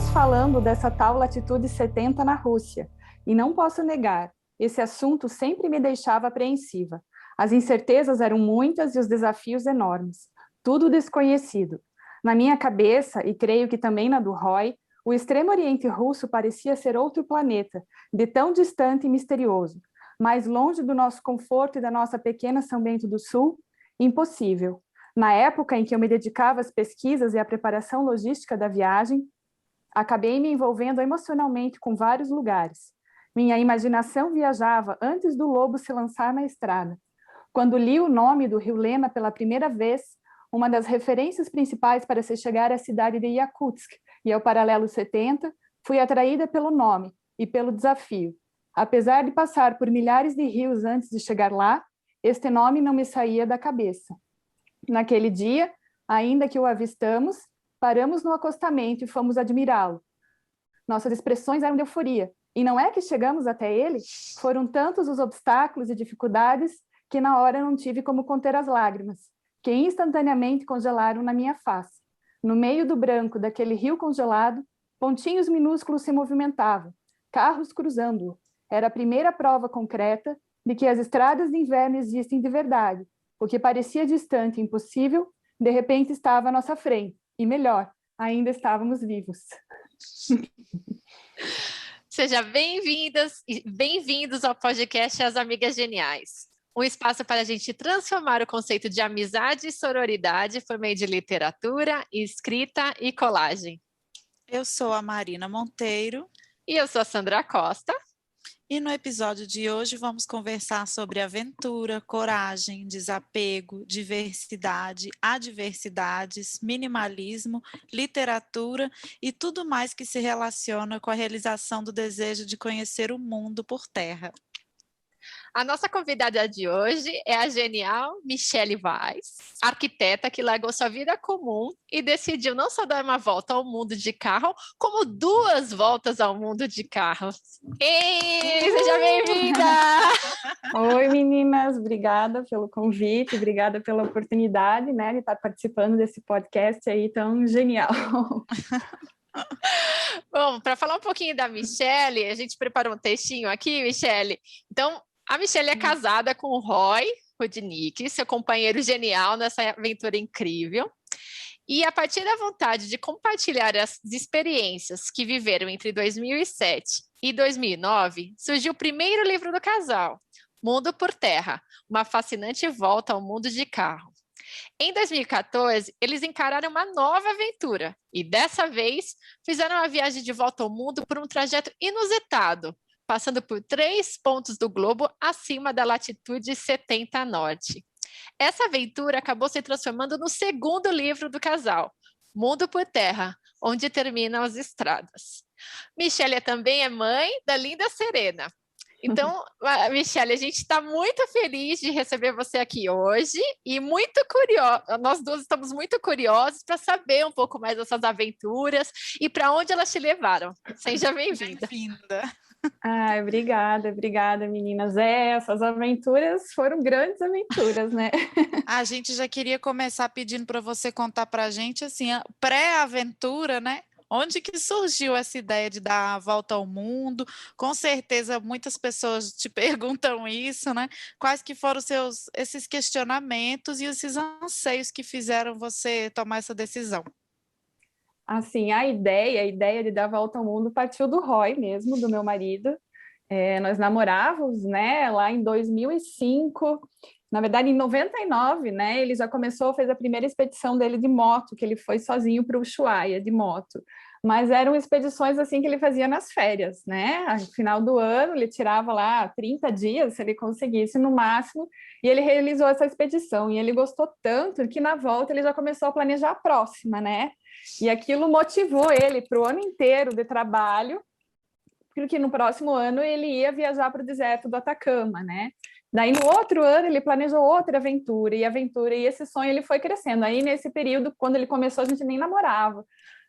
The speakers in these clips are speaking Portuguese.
Estamos falando dessa tal latitude 70 na Rússia, e não posso negar, esse assunto sempre me deixava apreensiva. As incertezas eram muitas e os desafios enormes. Tudo desconhecido. Na minha cabeça, e creio que também na do Roy, o extremo oriente russo parecia ser outro planeta, de tão distante e misterioso. Mais longe do nosso conforto e da nossa pequena São Bento do Sul? Impossível. Na época em que eu me dedicava às pesquisas e à preparação logística da viagem, acabei me envolvendo emocionalmente com vários lugares. Minha imaginação viajava antes do lobo se lançar na estrada. Quando li o nome do rio Lena pela primeira vez, uma das referências principais para se chegar à cidade de Yakutsk e ao paralelo 70, fui atraída pelo nome e pelo desafio. Apesar de passar por milhares de rios antes de chegar lá, este nome não me saía da cabeça. Naquele dia, ainda que o avistamos, paramos no acostamento e fomos admirá-lo. Nossas expressões eram de euforia. E não é que chegamos até ele? Foram tantos os obstáculos e dificuldades que na hora não tive como conter as lágrimas, que instantaneamente congelaram na minha face. No meio do branco daquele rio congelado, pontinhos minúsculos se movimentavam, carros cruzando-o. Era a primeira prova concreta de que as estradas de inverno existem de verdade. O que parecia distante e impossível, de repente estava à nossa frente. E melhor, ainda estávamos vivos. Sejam bem-vindas e bem-vindos ao podcast As Amigas Geniais. Um espaço para a gente transformar o conceito de amizade e sororidade por meio de literatura, escrita e colagem. Eu sou a Marina Monteiro. E eu sou a Sandra Costa. E no episódio de hoje vamos conversar sobre aventura, coragem, desapego, diversidade, adversidades, minimalismo, literatura e tudo mais que se relaciona com a realização do desejo de conhecer o mundo por terra. A nossa convidada de hoje é a genial Michele Weiss, arquiteta que largou sua vida comum e decidiu não só dar uma volta ao mundo de carro, como 2 voltas ao mundo de carro. Ei, seja bem-vinda! Oi, meninas, obrigada pelo convite, obrigada pela oportunidade, né, de estar participando desse podcast aí tão genial. Bom, para falar um pouquinho da Michele, a gente preparou um textinho aqui, Michele. Então, a Michele é casada com o Roy Rudnick, seu companheiro genial nessa aventura incrível. E a partir da vontade de compartilhar as experiências que viveram entre 2007 e 2009, surgiu o primeiro livro do casal, Mundo por Terra, uma fascinante volta ao mundo de carro. Em 2014, eles encararam uma nova aventura e, dessa vez, fizeram uma viagem de volta ao mundo por um trajeto inusitado, passando por 3 pontos do globo acima da latitude 70 norte. Essa aventura acabou se transformando no segundo livro do casal, Mundo por Terra, onde terminam as estradas. Michele também é mãe da linda Serena. Então, Michele, a gente está muito feliz de receber você aqui hoje e muito curiosa. Nós duas estamos muito curiosos para saber um pouco mais dessas aventuras e para onde elas te levaram. Seja bem-vinda. Bem-vinda. Ai, obrigada, meninas. Essas aventuras foram grandes aventuras, né? A gente já queria começar pedindo para você contar para a gente, assim, a pré-aventura, né? Onde que surgiu essa ideia de dar a volta ao mundo? Com certeza muitas pessoas te perguntam isso, né? Quais que foram esses questionamentos e esses anseios que fizeram você tomar essa decisão? Assim, a ideia de dar a volta ao mundo partiu do Roy mesmo, do meu marido. Nós namorávamos, né, lá em 2005, na verdade em 99, né, ele já fez a primeira expedição dele de moto, que ele foi sozinho para o Ushuaia de moto. Mas eram expedições assim que ele fazia nas férias, né? No final do ano ele tirava lá 30 dias, se ele conseguisse no máximo, e ele realizou essa expedição. E ele gostou tanto que na volta ele já começou a planejar a próxima, né? E aquilo motivou ele para o ano inteiro de trabalho, porque no próximo ano ele ia viajar para o deserto do Atacama, né? Daí no outro ano ele planejou outra aventura, e esse sonho ele foi crescendo. Aí nesse período, quando ele começou, a gente nem namorava.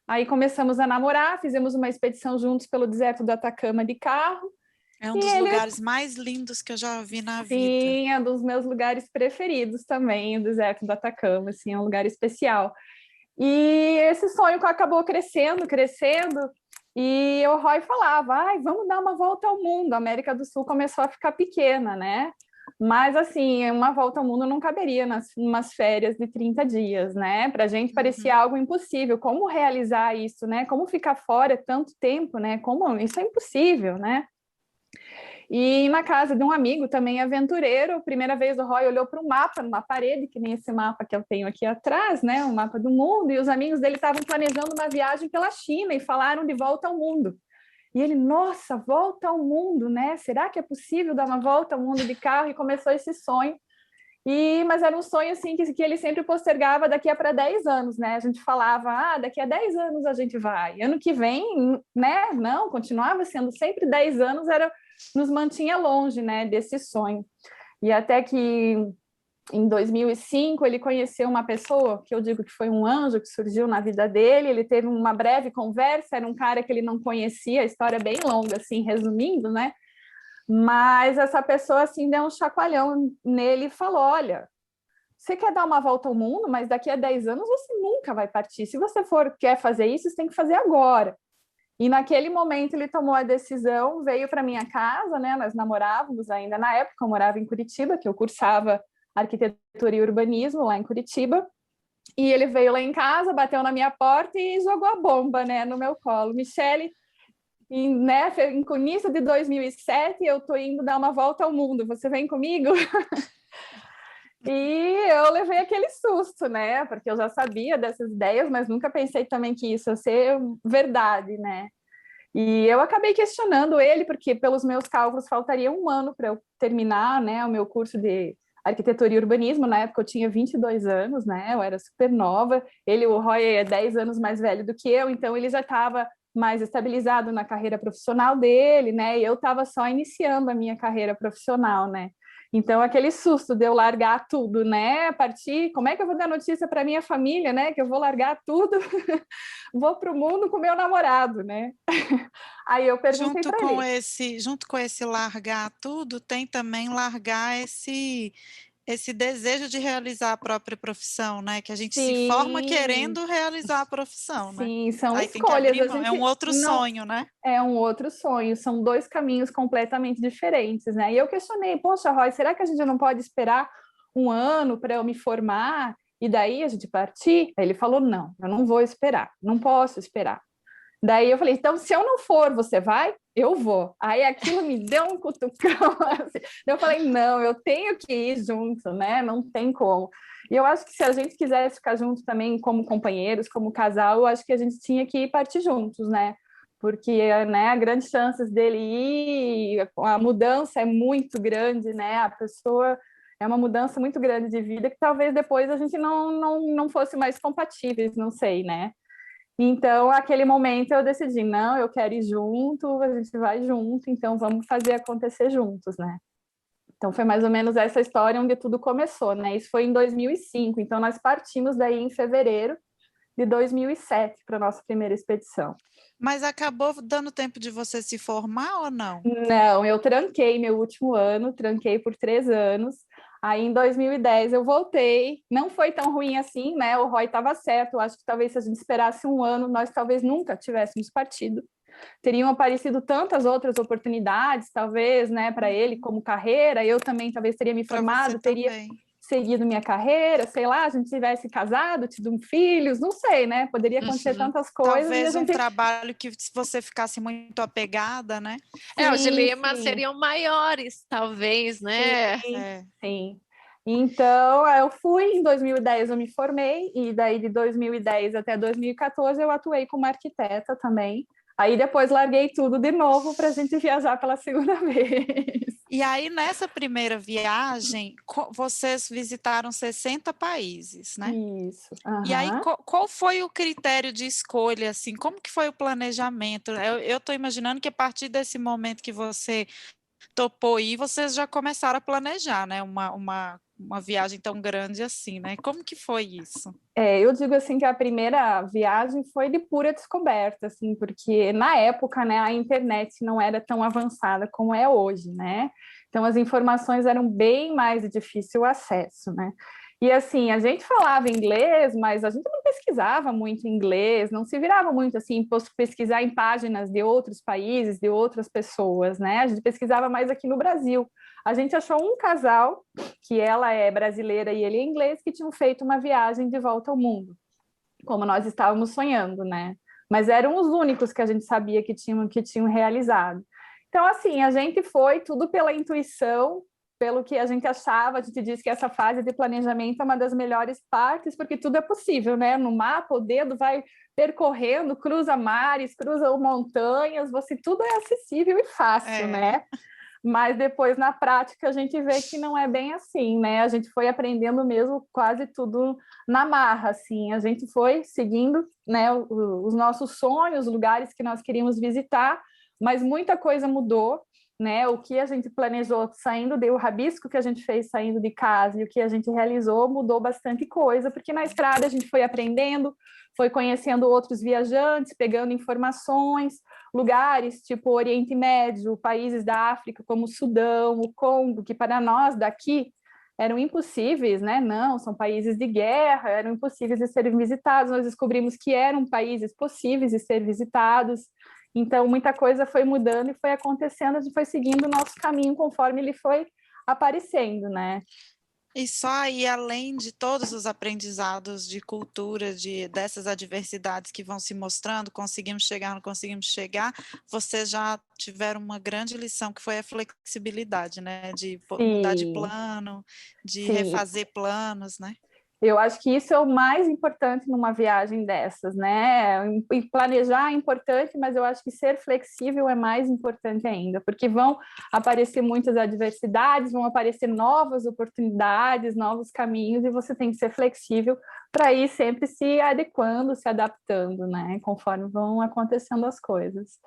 Aí começamos a namorar, fizemos uma expedição juntos pelo deserto do Atacama de carro. É um dos lugares mais lindos que eu já vi na vida. Sim, é um dos meus lugares preferidos também, o deserto do Atacama, assim, é um lugar especial. E esse sonho acabou crescendo, E o Roy falava, ai, vamos dar uma volta ao mundo. A América do Sul começou a ficar pequena, né? Mas, assim, uma volta ao mundo não caberia umas férias de 30 dias, né? Para a gente parecia algo impossível. Como realizar isso, né? Como ficar fora tanto tempo, né? Como isso é impossível, né? E na casa de um amigo também aventureiro, a primeira vez o Roy olhou para um mapa numa parede, que nem esse mapa que eu tenho aqui atrás, né? Um mapa do mundo, e os amigos dele estavam planejando uma viagem pela China e falaram de volta ao mundo. E ele, nossa, volta ao mundo, né? Será que é possível dar uma volta ao mundo de carro? E começou esse sonho. Mas era um sonho assim que ele sempre postergava daqui a para 10 anos, né? A gente falava, daqui a 10 anos a gente vai. Ano que vem, né? Não, continuava sendo sempre 10 anos, nos mantinha longe, né, desse sonho. E até que em 2005 ele conheceu uma pessoa que eu digo que foi um anjo que surgiu na vida dele. Ele teve uma breve conversa, era um cara que ele não conhecia, a história é bem longa, assim, resumindo, né? Mas essa pessoa, assim, deu um chacoalhão nele e falou, olha, você quer dar uma volta ao mundo, mas daqui a 10 anos você nunca vai partir. Se você quer fazer isso, você tem que fazer agora. E naquele momento ele tomou a decisão, veio para minha casa, né? Nós namorávamos ainda na época, eu morava em Curitiba, que eu cursava arquitetura e urbanismo lá em Curitiba. E ele veio lá em casa, bateu na minha porta e jogou a bomba, né, no meu colo. Michele, no início de 2007, eu tô indo dar uma volta ao mundo, você vem comigo? E eu levei aquele susto, né? Porque eu já sabia dessas ideias, mas nunca pensei também que isso ia ser verdade, né? E eu acabei questionando ele, porque pelos meus cálculos faltaria um ano para eu terminar, né, o meu curso de arquitetura e urbanismo. Na época eu tinha 22 anos, né? Eu era super nova. O Roy é 10 anos mais velho do que eu, então ele já estava mais estabilizado na carreira profissional dele, né? E eu estava só iniciando a minha carreira profissional, né? Então, aquele susto de eu largar tudo, né? Partir, como é que eu vou dar notícia para minha família, né? Que eu vou largar tudo, vou para o mundo com meu namorado, né? Aí eu perguntei para ele. Junto com esse largar tudo, tem também largar esse desejo de realizar a própria profissão, né? Que a gente se forma Sim, querendo realizar a profissão, né? sim, são Aí tem que escolhas. abrir A mão, é gente um outro não sonho, né? é um outro sonho, são dois caminhos completamente diferentes, né? E eu questionei, poxa, Roy, será que a gente não pode esperar um ano para eu me formar e daí a gente partir? Aí ele falou, não, eu não vou esperar, não posso esperar. Daí eu falei, então se eu não for, você vai? Eu vou. Aí aquilo me deu um cutucão, assim. Eu falei, não, eu tenho que ir junto, né? Não tem como. E eu acho que se a gente quisesse ficar junto também como companheiros, como casal, eu acho que a gente tinha que partir juntos, né? Porque, né, a grandes chances dele ir, a mudança é muito grande, né? A pessoa é uma mudança muito grande de vida que talvez depois a gente não fosse mais compatíveis, não sei, né? Então, aquele momento eu decidi, não, eu quero ir junto, a gente vai junto, então vamos fazer acontecer juntos, né? Então, foi mais ou menos essa história onde tudo começou, né? Isso foi em 2005, então nós partimos daí em fevereiro de 2007 para a nossa primeira expedição. Mas acabou dando tempo de você se formar ou não? Não, eu tranquei meu último ano, tranquei por 3 anos. Aí em 2010 eu voltei, não foi tão ruim assim, né? O Roy estava certo. Eu acho que talvez se a gente esperasse um ano, nós talvez nunca tivéssemos partido. Teriam aparecido tantas outras oportunidades, talvez, né, para ele como carreira. Eu também talvez teria me formado, teria seguido minha carreira, sei lá, a gente tivesse casado, tido filhos, não sei, né? Poderia acontecer tantas coisas. Talvez um trabalho que se você ficasse muito apegada, né? Os dilemas seriam maiores, talvez, né? Sim. Então, eu fui, em 2010 eu me formei, e daí de 2010 até 2014 eu atuei como arquiteta também. Aí depois larguei tudo de novo para a gente viajar pela segunda vez. E aí, nessa primeira viagem, vocês visitaram 60 países, né? Isso. E aí, qual foi o critério de escolha, assim? Como que foi o planejamento? Eu estou imaginando que a partir desse momento que você topou ir, vocês já começaram a planejar, né? Uma viagem tão grande assim, né? Como que foi isso? Eu digo assim que a primeira viagem foi de pura descoberta, assim, porque na época, né, a internet não era tão avançada como é hoje, né? Então as informações eram bem mais de difícil acesso, né? E assim, a gente falava inglês, mas a gente não pesquisava muito inglês, não se virava muito assim, pesquisar em páginas de outros países, de outras pessoas, né? A gente pesquisava mais aqui no Brasil. A gente achou um casal, que ela é brasileira e ele é inglês, que tinham feito uma viagem de volta ao mundo, como nós estávamos sonhando, né? Mas eram os únicos que a gente sabia que tinham realizado. Então, assim, a gente foi tudo pela intuição, pelo que a gente achava. A gente disse que essa fase de planejamento é uma das melhores partes, porque tudo é possível, né? No mapa, o dedo vai percorrendo, cruza mares, cruza montanhas, tudo é acessível e fácil, né? Mas depois, na prática, a gente vê que não é bem assim, né? A gente foi aprendendo mesmo quase tudo na marra, assim. A gente foi seguindo, né, os nossos sonhos, os lugares que nós queríamos visitar, mas muita coisa mudou, né? O que a gente planejou saindo, o rabisco que a gente fez saindo de casa e o que a gente realizou mudou bastante coisa, porque na estrada a gente foi aprendendo, foi conhecendo outros viajantes, pegando informações, lugares tipo Oriente Médio, países da África como o Sudão, o Congo, que para nós daqui eram impossíveis, né? Não, são países de guerra, eram impossíveis de serem visitados. Nós descobrimos que eram países possíveis de ser visitados. Então, muita coisa foi mudando e foi acontecendo, a gente foi seguindo o nosso caminho conforme ele foi aparecendo, né? E só aí, além de todos os aprendizados de cultura, dessas adversidades que vão se mostrando, conseguimos chegar, não conseguimos chegar, vocês já tiveram uma grande lição, que foi a flexibilidade, né? De mudar de plano, de refazer planos, né? Eu acho que isso é o mais importante numa viagem dessas, né? E planejar é importante, mas eu acho que ser flexível é mais importante ainda, porque vão aparecer muitas adversidades, vão aparecer novas oportunidades, novos caminhos, e você tem que ser flexível para ir sempre se adequando, se adaptando, né? Conforme vão acontecendo as coisas.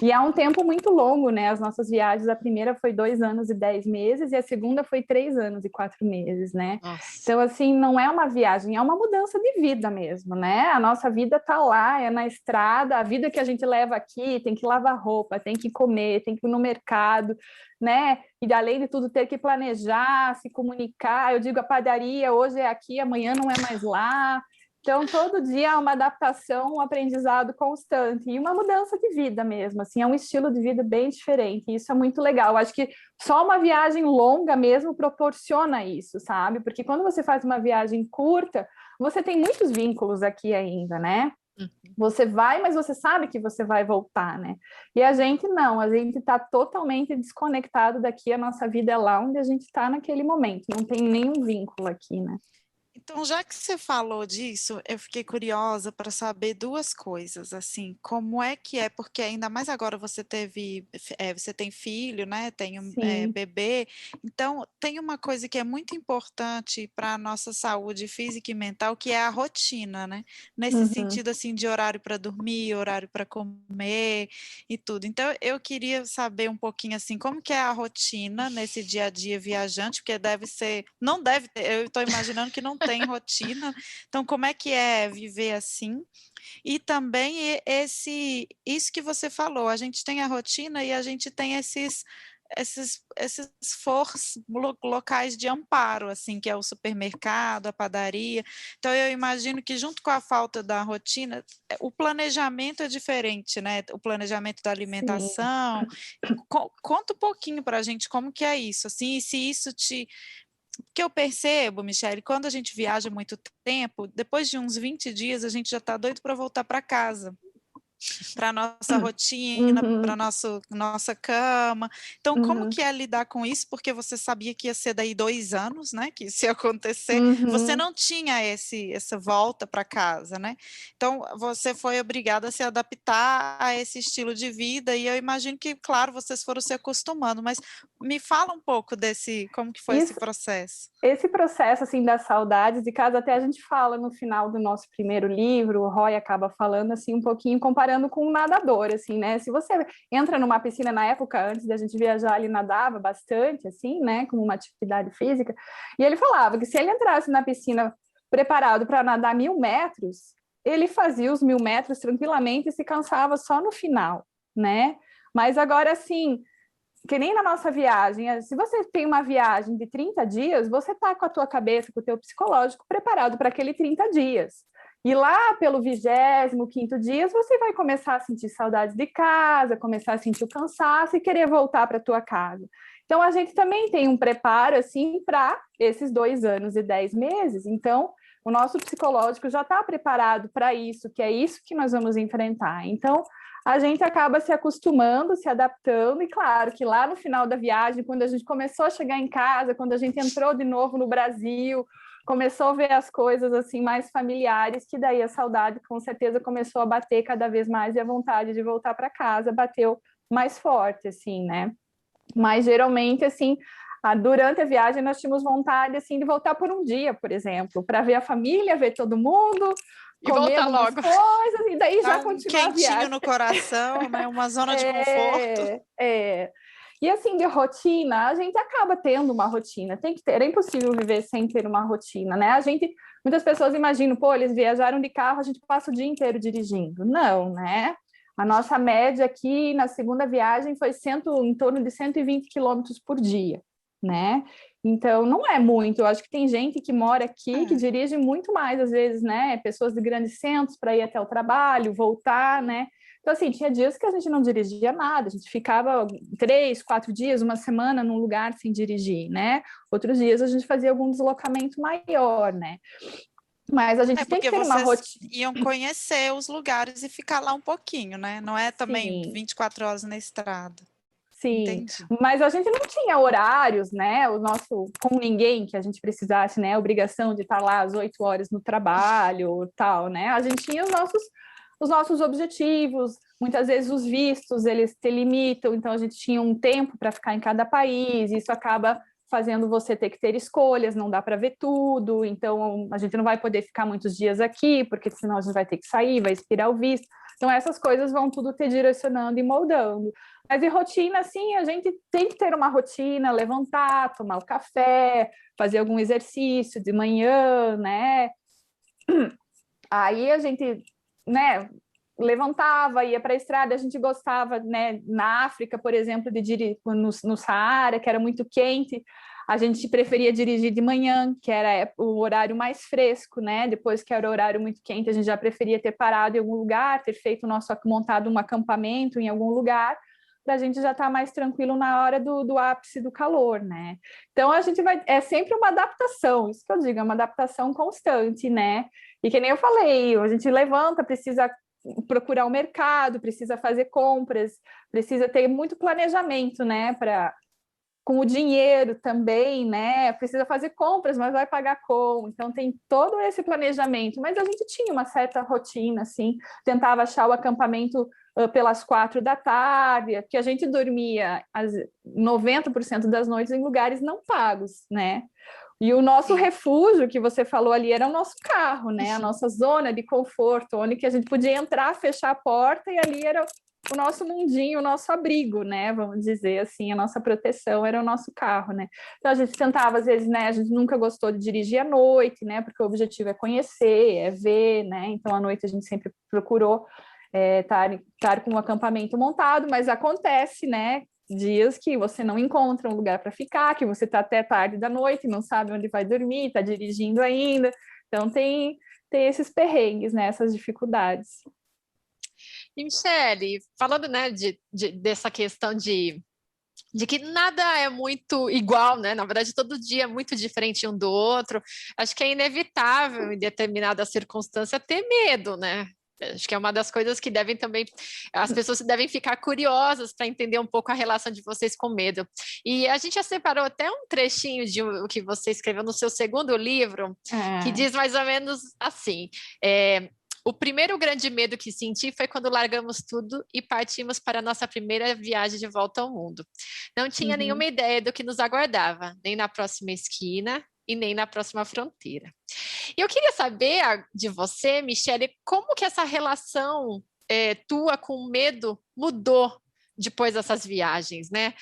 E é um tempo muito longo, né? As nossas viagens, a primeira foi 2 anos e 10 meses, e a segunda foi 3 anos e 4 meses, né? Nossa. Então, assim, não é uma viagem, é uma mudança de vida mesmo, né? A nossa vida tá lá, é na estrada, a vida que a gente leva aqui, tem que lavar roupa, tem que comer, tem que ir no mercado, né? E além de tudo, ter que planejar, se comunicar. Eu digo, a padaria hoje é aqui, amanhã não é mais lá. Então, todo dia é uma adaptação, um aprendizado constante e uma mudança de vida mesmo, assim, é um estilo de vida bem diferente, e isso é muito legal. Eu acho que só uma viagem longa mesmo proporciona isso, sabe? Porque quando você faz uma viagem curta, você tem muitos vínculos aqui ainda, né? Você vai, mas você sabe que você vai voltar, né? E a gente não, a gente está totalmente desconectado daqui, a nossa vida é lá onde a gente está naquele momento, não tem nenhum vínculo aqui, né? Então, já que você falou disso, eu fiquei curiosa para saber 2 coisas, assim, como é que é, porque ainda mais agora você tem filho, né, tem um bebê, então tem uma coisa que é muito importante para a nossa saúde física e mental, que é a rotina, né, nesse sentido, assim, de horário para dormir, horário para comer e tudo. Então, eu queria saber um pouquinho, assim, como que é a rotina nesse dia a dia viajante, porque não deve ter, eu estou imaginando que não tem rotina, então como é que é viver assim? E também isso que você falou, a gente tem a rotina e a gente tem esses locais de amparo, assim, que é o supermercado, a padaria. Então eu imagino que junto com a falta da rotina, o planejamento é diferente, né? O planejamento da alimentação. Conta um pouquinho para a gente como que é isso, assim, e se isso que eu percebo, Michele, quando a gente viaja muito tempo, depois de uns 20 dias, a gente já está doido para voltar para casa, para a nossa rotina, para nossa cama. Então, como que é lidar com isso? Porque você sabia que ia ser daí 2 anos, né? Que isso ia acontecer. Você não tinha essa volta para casa, né? Então, você foi obrigada a se adaptar a esse estilo de vida, e eu imagino que, claro, vocês foram se acostumando, mas me fala um pouco como que foi esse processo. Esse processo, assim, das saudades de casa, até a gente fala no final do nosso primeiro livro, o Roy acaba falando, assim, um pouquinho, comparando com um nadador, assim, né? Se você entra numa piscina, na época, antes da gente viajar, ele nadava bastante, assim, né? Como uma atividade física, e ele falava que se ele entrasse na piscina preparado para nadar 1.000 metros, ele fazia os 1.000 metros tranquilamente e se cansava só no final, né? Mas agora, assim, que nem na nossa viagem, se você tem uma viagem de 30 dias, você está com a tua cabeça, com o teu psicológico preparado para aquele 30 dias. E lá pelo 25º dia, você vai começar a sentir saudades de casa, começar a sentir o cansaço e querer voltar para a tua casa. Então, a gente também tem um preparo, assim, para esses 2 anos e 10 meses. Então, o nosso psicológico já está preparado para isso, que é isso que nós vamos enfrentar. Então, a gente acaba se acostumando, se adaptando, e claro que lá no final da viagem, quando a gente começou a chegar em casa, quando a gente entrou de novo no Brasil, começou a ver as coisas assim mais familiares, que daí a saudade com certeza começou a bater cada vez mais e a vontade de voltar para casa bateu mais forte, assim, né? Mas geralmente, assim, durante a viagem nós tínhamos vontade, assim, de voltar por um dia, por exemplo, para ver a família, ver todo mundo, e comer voltar logo coisas, e daí já continuar a viagem. Quentinho no coração, né? Uma zona de conforto. E assim, de rotina, a gente acaba tendo uma rotina, tem que ter, é impossível viver sem ter uma rotina, né? Muitas pessoas imaginam, pô, eles viajaram de carro, a gente passa o dia inteiro dirigindo. Não, né? A nossa média aqui na segunda viagem foi em torno de 120 quilômetros por dia, né? Então, não é muito. Eu acho que tem gente que mora aqui que dirige muito mais, às vezes, né? Pessoas de grandes centros para ir até o trabalho, voltar, né? Então, assim, tinha dias que a gente não dirigia nada, a gente ficava 3, 4 dias, uma semana num lugar sem dirigir, né? Outros dias a gente fazia algum deslocamento maior, né? Mas a gente tem que ter uma rotina. Iam conhecer os lugares e ficar lá um pouquinho, né? Não é também 24 horas na estrada. Sim, entendi. Mas a gente não tinha horários, né? Com ninguém que a gente precisasse, né? A obrigação de estar lá às 8 horas no trabalho, tal, né? A gente tinha os nossos objetivos, muitas vezes os vistos, eles te limitam, então a gente tinha um tempo para ficar em cada país, isso acaba fazendo você ter que ter escolhas, não dá para ver tudo, então a gente não vai poder ficar muitos dias aqui, porque senão a gente vai ter que sair, vai expirar o visto. Então essas coisas vão tudo te direcionando e moldando. Mas em rotina, assim, a gente tem que ter uma rotina, levantar, tomar o café, fazer algum exercício de manhã, né? Aí a gente, né, levantava, ia para a estrada, a gente gostava, né, na África, por exemplo, de dirigir no Saara, que era muito quente, a gente preferia dirigir de manhã, que era o horário mais fresco, né? Depois que era o horário muito quente, a gente já preferia ter parado em algum lugar, ter montado um acampamento em algum lugar, para a gente já estar mais tranquilo na hora do ápice do calor, né? Então a gente é sempre uma adaptação, isso que eu digo, é uma adaptação constante, né? E que nem eu falei, a gente levanta, precisa procurar o mercado, precisa fazer compras, precisa ter muito planejamento, né? Com o dinheiro também, né? Precisa fazer compras, mas vai pagar como? Então tem todo esse planejamento. Mas a gente tinha uma certa rotina, assim, tentava achar o acampamento pelas 4 da tarde, que a gente dormia 90% das noites em lugares não pagos, né? E o nosso refúgio, que você falou ali, era o nosso carro, né? A nossa zona de conforto, onde que a gente podia entrar, fechar a porta e ali era o nosso mundinho, o nosso abrigo, né? Vamos dizer assim, a nossa proteção era o nosso carro, né? Então a gente tentava, às vezes, né? A gente nunca gostou de dirigir à noite, né? Porque o objetivo é conhecer, é ver, né? Então à noite a gente sempre procurou estar com um acampamento montado, mas acontece, né? Dias que você não encontra um lugar para ficar, que você está até tarde da noite, não sabe onde vai dormir, está dirigindo ainda. Então tem esses perrengues, né? Essas dificuldades. E, Michele, falando, né, dessa questão de que nada é muito igual, né? Na verdade, todo dia é muito diferente um do outro. Acho que é inevitável, em determinada circunstância, ter medo, né? Acho que é uma das coisas que as pessoas devem ficar curiosas para entender um pouco a relação de vocês com medo. E a gente já separou até um trechinho de o que você escreveu no seu segundo livro, que diz mais ou menos assim: o primeiro grande medo que senti foi quando largamos tudo e partimos para a nossa primeira viagem de volta ao mundo. Não tinha nenhuma ideia do que nos aguardava, nem na próxima esquina e nem na próxima fronteira. E eu queria saber de você, Michele, como que essa relação tua com o medo mudou depois dessas viagens, né?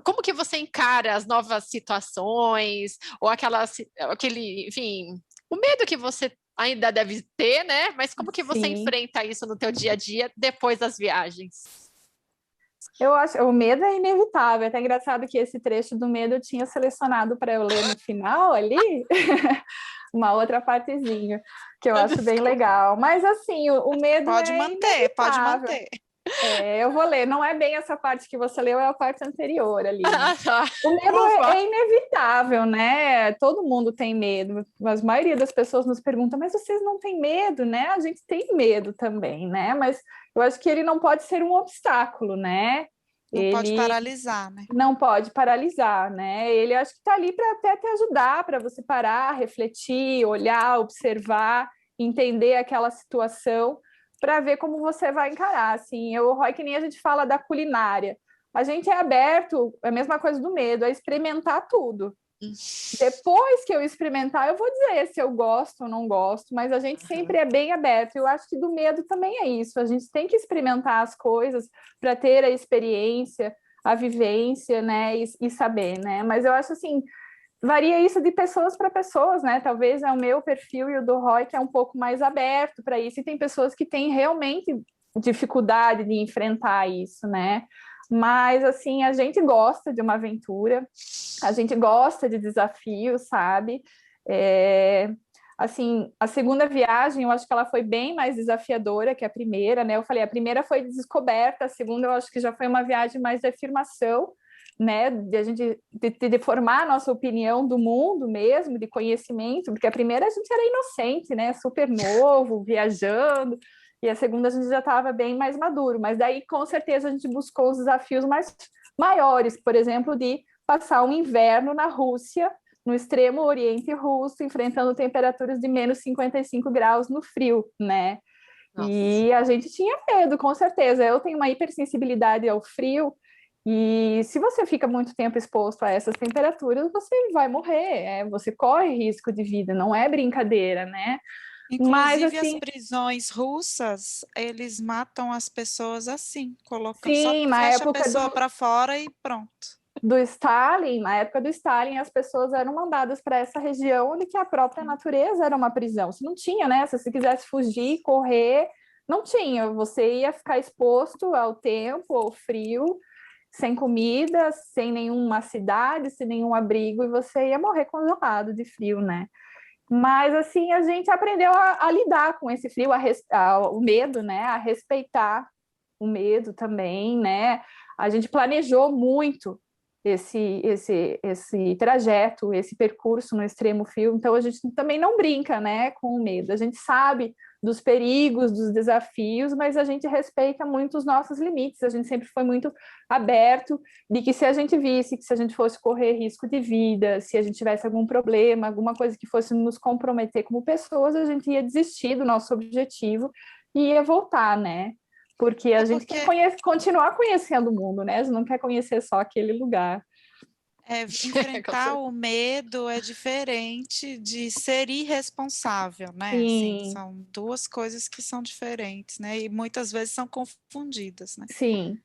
Como que você encara as novas situações, ou enfim, o medo que você ainda deve ter, né? Mas como que você enfrenta isso no teu dia a dia depois das viagens? Eu acho, o medo é inevitável. É até engraçado que esse trecho do medo eu tinha selecionado para eu ler no final ali, uma outra partezinha, que eu acho bem legal. Mas assim, o medo Pode é manter, pode inevitável. manter. Eu vou ler, não é bem essa parte que você leu, é a parte anterior ali, né? Ah, tá. O medo Ufa. é inevitável, né? Todo mundo tem medo. Mas a maioria das pessoas nos pergunta, mas vocês não têm medo, né? A gente tem medo também, né? Mas eu acho que ele não pode ser um obstáculo, né? Não pode Ele paralisar, né? não pode paralisar, né? Ele acho que está ali para até te ajudar, para você parar, refletir, olhar, observar, entender aquela situação, para ver como você vai encarar. Assim, eu, Roy, que nem a gente fala da culinária. A gente é aberto, é a mesma coisa do medo, é experimentar tudo. Depois que eu experimentar, eu vou dizer se eu gosto ou não gosto, mas a gente sempre é bem aberto. Eu acho que do medo também é isso. A gente tem que experimentar as coisas para ter a experiência, a vivência, né, e saber, né? Mas eu acho assim, varia isso de pessoas para pessoas, né? Talvez é o meu perfil e o do Roy que é um pouco mais aberto para isso, e tem pessoas que têm realmente dificuldade de enfrentar isso, né? Mas assim, a gente gosta de uma aventura, a gente gosta de desafios, sabe? Assim, a segunda viagem, eu acho que ela foi bem mais desafiadora que a primeira, né? Eu falei, a primeira foi de descoberta, a segunda eu acho que já foi uma viagem mais de afirmação, né? De a gente de formar a nossa opinião do mundo mesmo, de conhecimento, porque a primeira a gente era inocente, né? Super novo, viajando, e a segunda a gente já estava bem mais maduro, mas daí com certeza a gente buscou os desafios mais maiores, por exemplo, de passar um inverno na Rússia, no extremo oriente russo, enfrentando temperaturas de menos 55 graus no frio, né? Nossa. E a gente tinha medo, com certeza. Eu tenho uma hipersensibilidade ao frio, e se você fica muito tempo exposto a essas temperaturas, você vai morrer, você corre risco de vida, não é brincadeira, né? Mas Inclusive, as assim, prisões russas, eles matam as pessoas assim, colocam, só sim, na fecha a época pessoa para fora e pronto. do Stalin, na época do Stalin, as pessoas eram mandadas para essa região onde que a própria natureza era uma prisão. Você não tinha, né? Se você quisesse fugir, correr, não tinha. Você ia ficar exposto ao tempo, ao frio, sem comida, sem nenhuma cidade, sem nenhum abrigo, e você ia morrer congelado de frio, né? Mas assim a gente aprendeu a lidar com esse frio, o medo, né? A respeitar o medo também, né? A gente planejou muito esse trajeto, esse percurso no extremo frio, então a gente também não brinca, né, com o medo. A gente sabe dos perigos, dos desafios, mas a gente respeita muito os nossos limites. A gente sempre foi muito aberto de que se a gente visse que se a gente fosse correr risco de vida, se a gente tivesse algum problema, alguma coisa que fosse nos comprometer como pessoas, a gente ia desistir do nosso objetivo e ia voltar, né? Porque a gente quer continuar conhecendo o mundo, né? A gente não quer conhecer só aquele lugar. Enfrentar o medo é diferente de ser irresponsável, né? Assim, Sim, são duas coisas que são diferentes, né? E muitas vezes são confundidas, né? sim.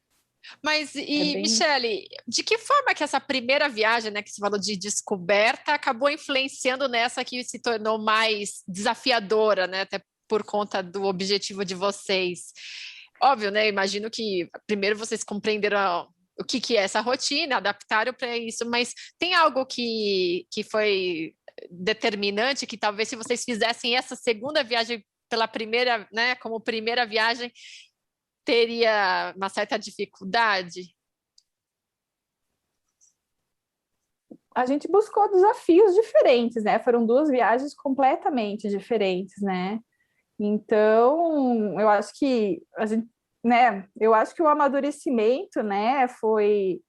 Mas, É e, bem... Michele, de que forma que essa primeira viagem, né, que você falou de descoberta, acabou influenciando nessa que se tornou mais desafiadora, né? Até por conta do objetivo de vocês. Óbvio, né? Imagino que primeiro vocês compreenderam o que é essa rotina, adaptaram para isso, mas tem algo que foi determinante, que talvez se vocês fizessem essa segunda viagem pela primeira, né, como primeira viagem, teria uma certa dificuldade? A gente buscou desafios diferentes, né? Foram duas viagens completamente diferentes, né? Então, eu acho que a gente, né? Eu acho que o amadurecimento, né, foi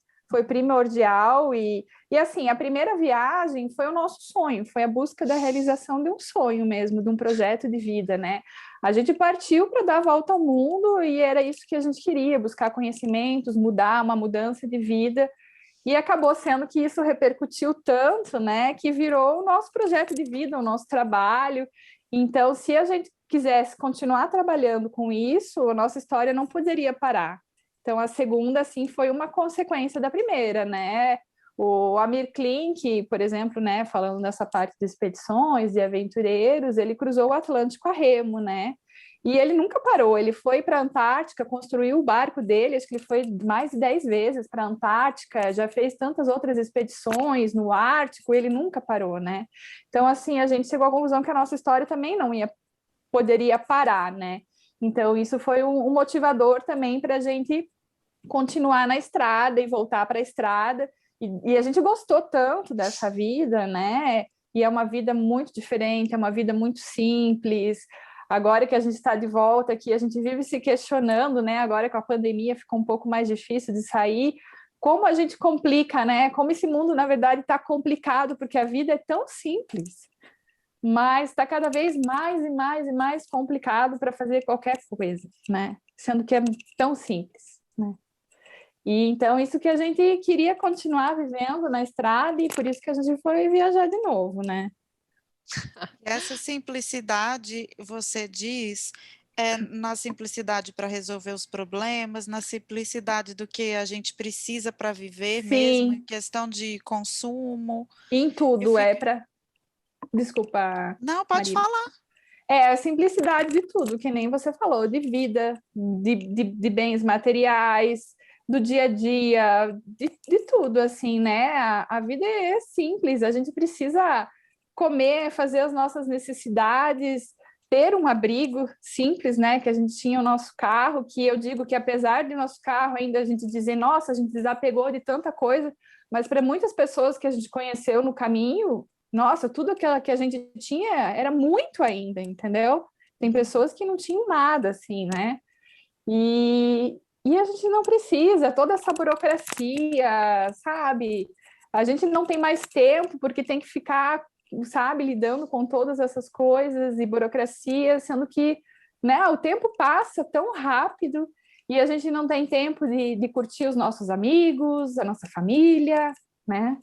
primordial e assim, a primeira viagem foi o nosso sonho, foi a busca da realização de um sonho mesmo, de um projeto de vida, né? A gente partiu para dar a volta ao mundo e era isso que a gente queria, buscar conhecimentos, mudar, uma mudança de vida. E acabou sendo que isso repercutiu tanto, né, que virou o nosso projeto de vida, o nosso trabalho. Então, se a gente quisesse continuar trabalhando com isso, a nossa história não poderia parar. Então, a segunda, assim, foi uma consequência da primeira, né? O Amir Klink, por exemplo, né, falando nessa parte de expedições e aventureiros, ele cruzou o Atlântico a remo, né? E ele nunca parou, ele foi para a Antártica, construiu o barco dele, acho que ele foi mais de 10 vezes para a Antártica, já fez tantas outras expedições no Ártico, ele nunca parou, né? Então, assim, a gente chegou à conclusão que a nossa história também não poderia parar, né? Então, isso foi um motivador também para a gente continuar na estrada e voltar para a estrada. E a gente gostou tanto dessa vida, né? E é uma vida muito diferente, é uma vida muito simples. Agora que a gente está de volta aqui, a gente vive se questionando, né? Agora com a pandemia ficou um pouco mais difícil de sair. Como a gente complica, né? Como esse mundo, na verdade, está complicado, porque a vida é tão simples, mas está cada vez mais e mais e mais complicado para fazer qualquer coisa, né? Sendo que é tão simples, né? E então isso que a gente queria continuar vivendo na estrada e por isso que a gente foi viajar de novo, né? Essa simplicidade, você diz, é na simplicidade para resolver os problemas, na simplicidade do que a gente precisa para viver mesmo, em Sim, questão de consumo. em Eu tudo é fico... para... Desculpa, Não, pode Maria. falar. É a simplicidade de tudo, que nem você falou, de vida, de bens materiais, do dia a dia, de tudo, assim, né? A vida é simples, a gente precisa comer, fazer as nossas necessidades, ter um abrigo simples, né? Que a gente tinha o nosso carro, que eu digo que apesar de nosso carro ainda a gente dizer, nossa, a gente desapegou de tanta coisa, mas para muitas pessoas que a gente conheceu no caminho, nossa, tudo aquilo que a gente tinha era muito ainda, entendeu? Tem pessoas que não tinham nada, assim, né? E a gente não precisa, toda essa burocracia, sabe? A gente não tem mais tempo porque tem que ficar, sabe, lidando com todas essas coisas e burocracia, sendo que, né, o tempo passa tão rápido e a gente não tem tempo de curtir os nossos amigos, a nossa família, né?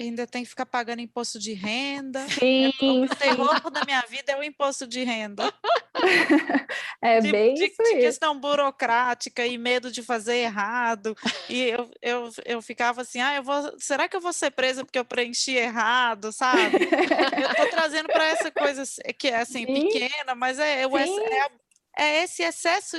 Ainda tem que ficar pagando imposto de renda. Sim, O terror da minha vida é o imposto de renda. é bem isso De aí. questão burocrática e medo de fazer errado. E eu ficava assim, será que eu vou ser presa porque eu preenchi errado, sabe? Eu estou trazendo para essa coisa que é assim, Sim, pequena, mas sim, é esse excesso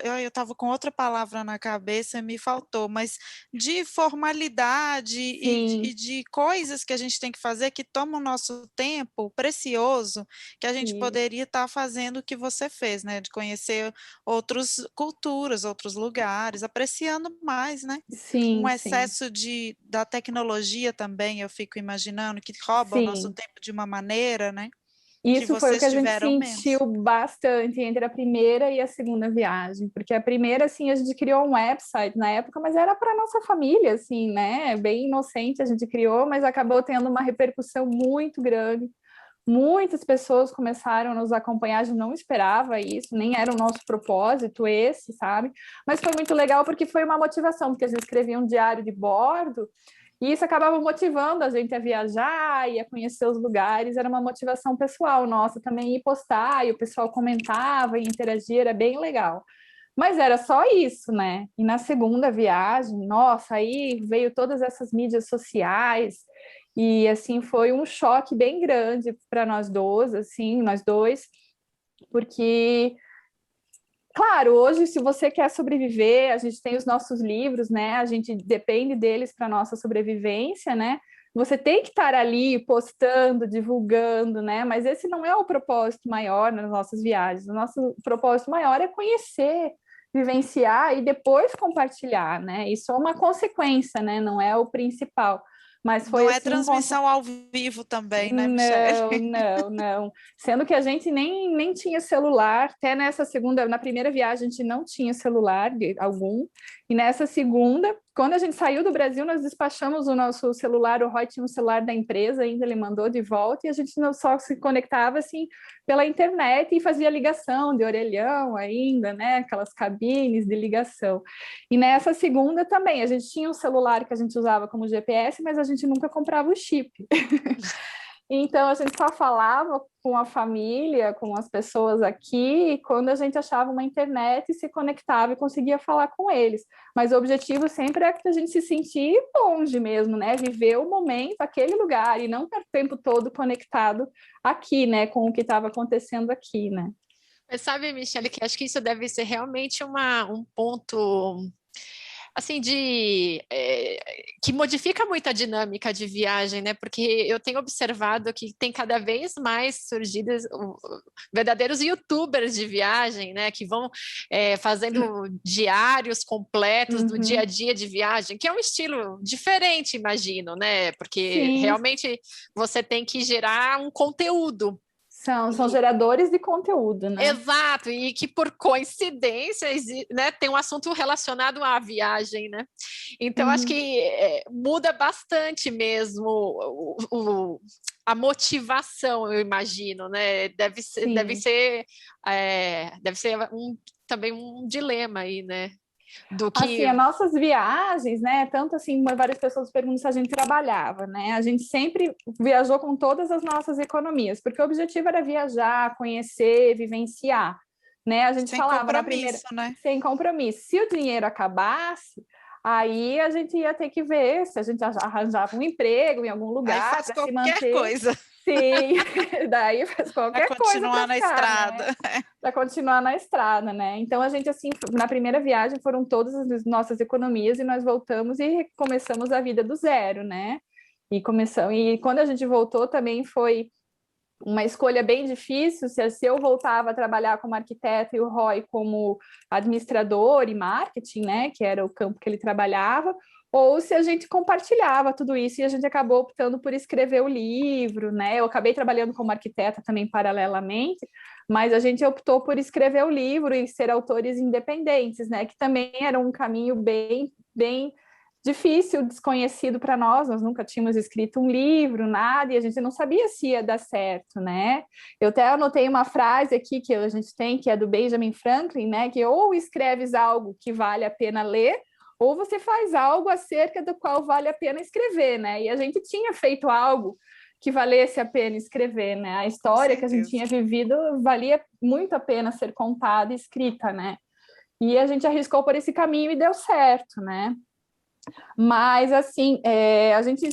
eu estava com outra palavra na cabeça, me faltou, mas de formalidade e sim, de coisas que a gente tem que fazer que tomam o nosso tempo precioso, que a gente isso. poderia estar fazendo o que você fez, né? De conhecer outras culturas, outros lugares, apreciando mais, né? Um Sim, sim, excesso da tecnologia também, eu fico imaginando, que rouba o nosso sim. tempo de uma maneira, né? Que Isso foi o que vocês a gente tiveram sentiu menos. bastante entre a primeira e a segunda viagem, porque a primeira, assim, a gente criou um website na época, mas era para nossa família, assim, né? Bem inocente a gente criou, mas acabou tendo uma repercussão muito grande. Muitas pessoas começaram a nos acompanhar, a gente não esperava isso, nem era o nosso propósito esse, sabe? Mas foi muito legal porque foi uma motivação, porque a gente escrevia um diário de bordo e isso acabava motivando a gente a viajar e a conhecer os lugares, era uma motivação pessoal nossa também ir postar, e o pessoal comentava e interagia, era bem legal. Mas era só isso, né? E na segunda viagem, nossa, aí veio todas essas mídias sociais, e assim foi um choque bem grande para nós dois, assim, nós dois, porque claro, hoje, se você quer sobreviver, a gente tem os nossos livros, né? A gente depende deles para nossa sobrevivência, né? Você tem que estar ali postando, divulgando, né? Mas esse não é o propósito maior nas nossas viagens. O nosso propósito maior é conhecer, vivenciar e depois compartilhar, né? Isso é uma consequência, né? Não é o principal. Mas foi Não é assim transmissão ao vivo também, né, Michele? não, não, não. Sendo que a gente nem tinha celular, até nessa segunda, na primeira viagem a gente não tinha celular algum, e nessa segunda, quando a gente saiu do Brasil, nós despachamos o nosso celular, o Roy tinha um celular da empresa ainda, ele mandou de volta, e a gente não só se conectava assim pela internet e fazia ligação de orelhão ainda, né, aquelas cabines de ligação. E nessa segunda também, a gente tinha um celular que a gente usava como GPS, mas a gente nunca comprava o chip. Então, a gente só falava com a família, com as pessoas aqui, quando a gente achava uma internet e se conectava e conseguia falar com eles. Mas o objetivo sempre é que a gente se sentir longe mesmo, né? Viver o momento, aquele lugar, e não estar o tempo todo conectado aqui, né? Com o que estava acontecendo aqui, né? Mas sabe, Michele, que acho que isso deve ser realmente um ponto assim que modifica muito a dinâmica de viagem, né? Porque eu tenho observado que tem cada vez mais surgido verdadeiros YouTubers de viagem, né? Que vão fazendo diários completos do dia a dia de viagem, que é um estilo diferente, imagino, né? Porque Sim. realmente você tem que gerar um conteúdo. São geradores de conteúdo, né? Exato, e que por coincidência, né, tem um assunto relacionado à viagem, né? Então, acho que muda bastante mesmo a motivação, eu imagino, né? Deve ser também um dilema aí, né? Assim, as nossas viagens, né? Tanto assim, várias pessoas perguntam se a gente trabalhava, né? A gente sempre viajou com todas as nossas economias, porque o objetivo era viajar, conhecer, vivenciar, né? A gente sem falava na primeira, né? Sem compromisso. Se o dinheiro acabasse, aí a gente ia ter que ver se a gente arranjava um emprego em algum lugar para se manter. Coisa. Sim, daí faz qualquer coisa para na ficar, estrada. Né? Para continuar na estrada, né? Então a gente assim, na primeira viagem foram todas as nossas economias e nós voltamos e começamos a vida do zero, né? E quando a gente voltou também foi uma escolha bem difícil, se eu voltava a trabalhar como arquiteto e o Roy como administrador e marketing, né, que era o campo que ele trabalhava, ou se a gente compartilhava tudo isso e a gente acabou optando por escrever o livro, né? Eu acabei trabalhando como arquiteta também paralelamente, mas a gente optou por escrever o livro e ser autores independentes, né? Que também era um caminho bem difícil, desconhecido para nós nunca tínhamos escrito um livro, nada, e a gente não sabia se ia dar certo, né? Eu até anotei uma frase aqui que a gente tem, que é do Benjamin Franklin, né? Que ou escreves algo que vale a pena ler, ou você faz algo acerca do qual vale a pena escrever, né? E a gente tinha feito algo que valesse a pena escrever, né? A história que a gente tinha vivido valia muito a pena ser contada e escrita, né? E a gente arriscou por esse caminho e deu certo, né? Mas, assim, a gente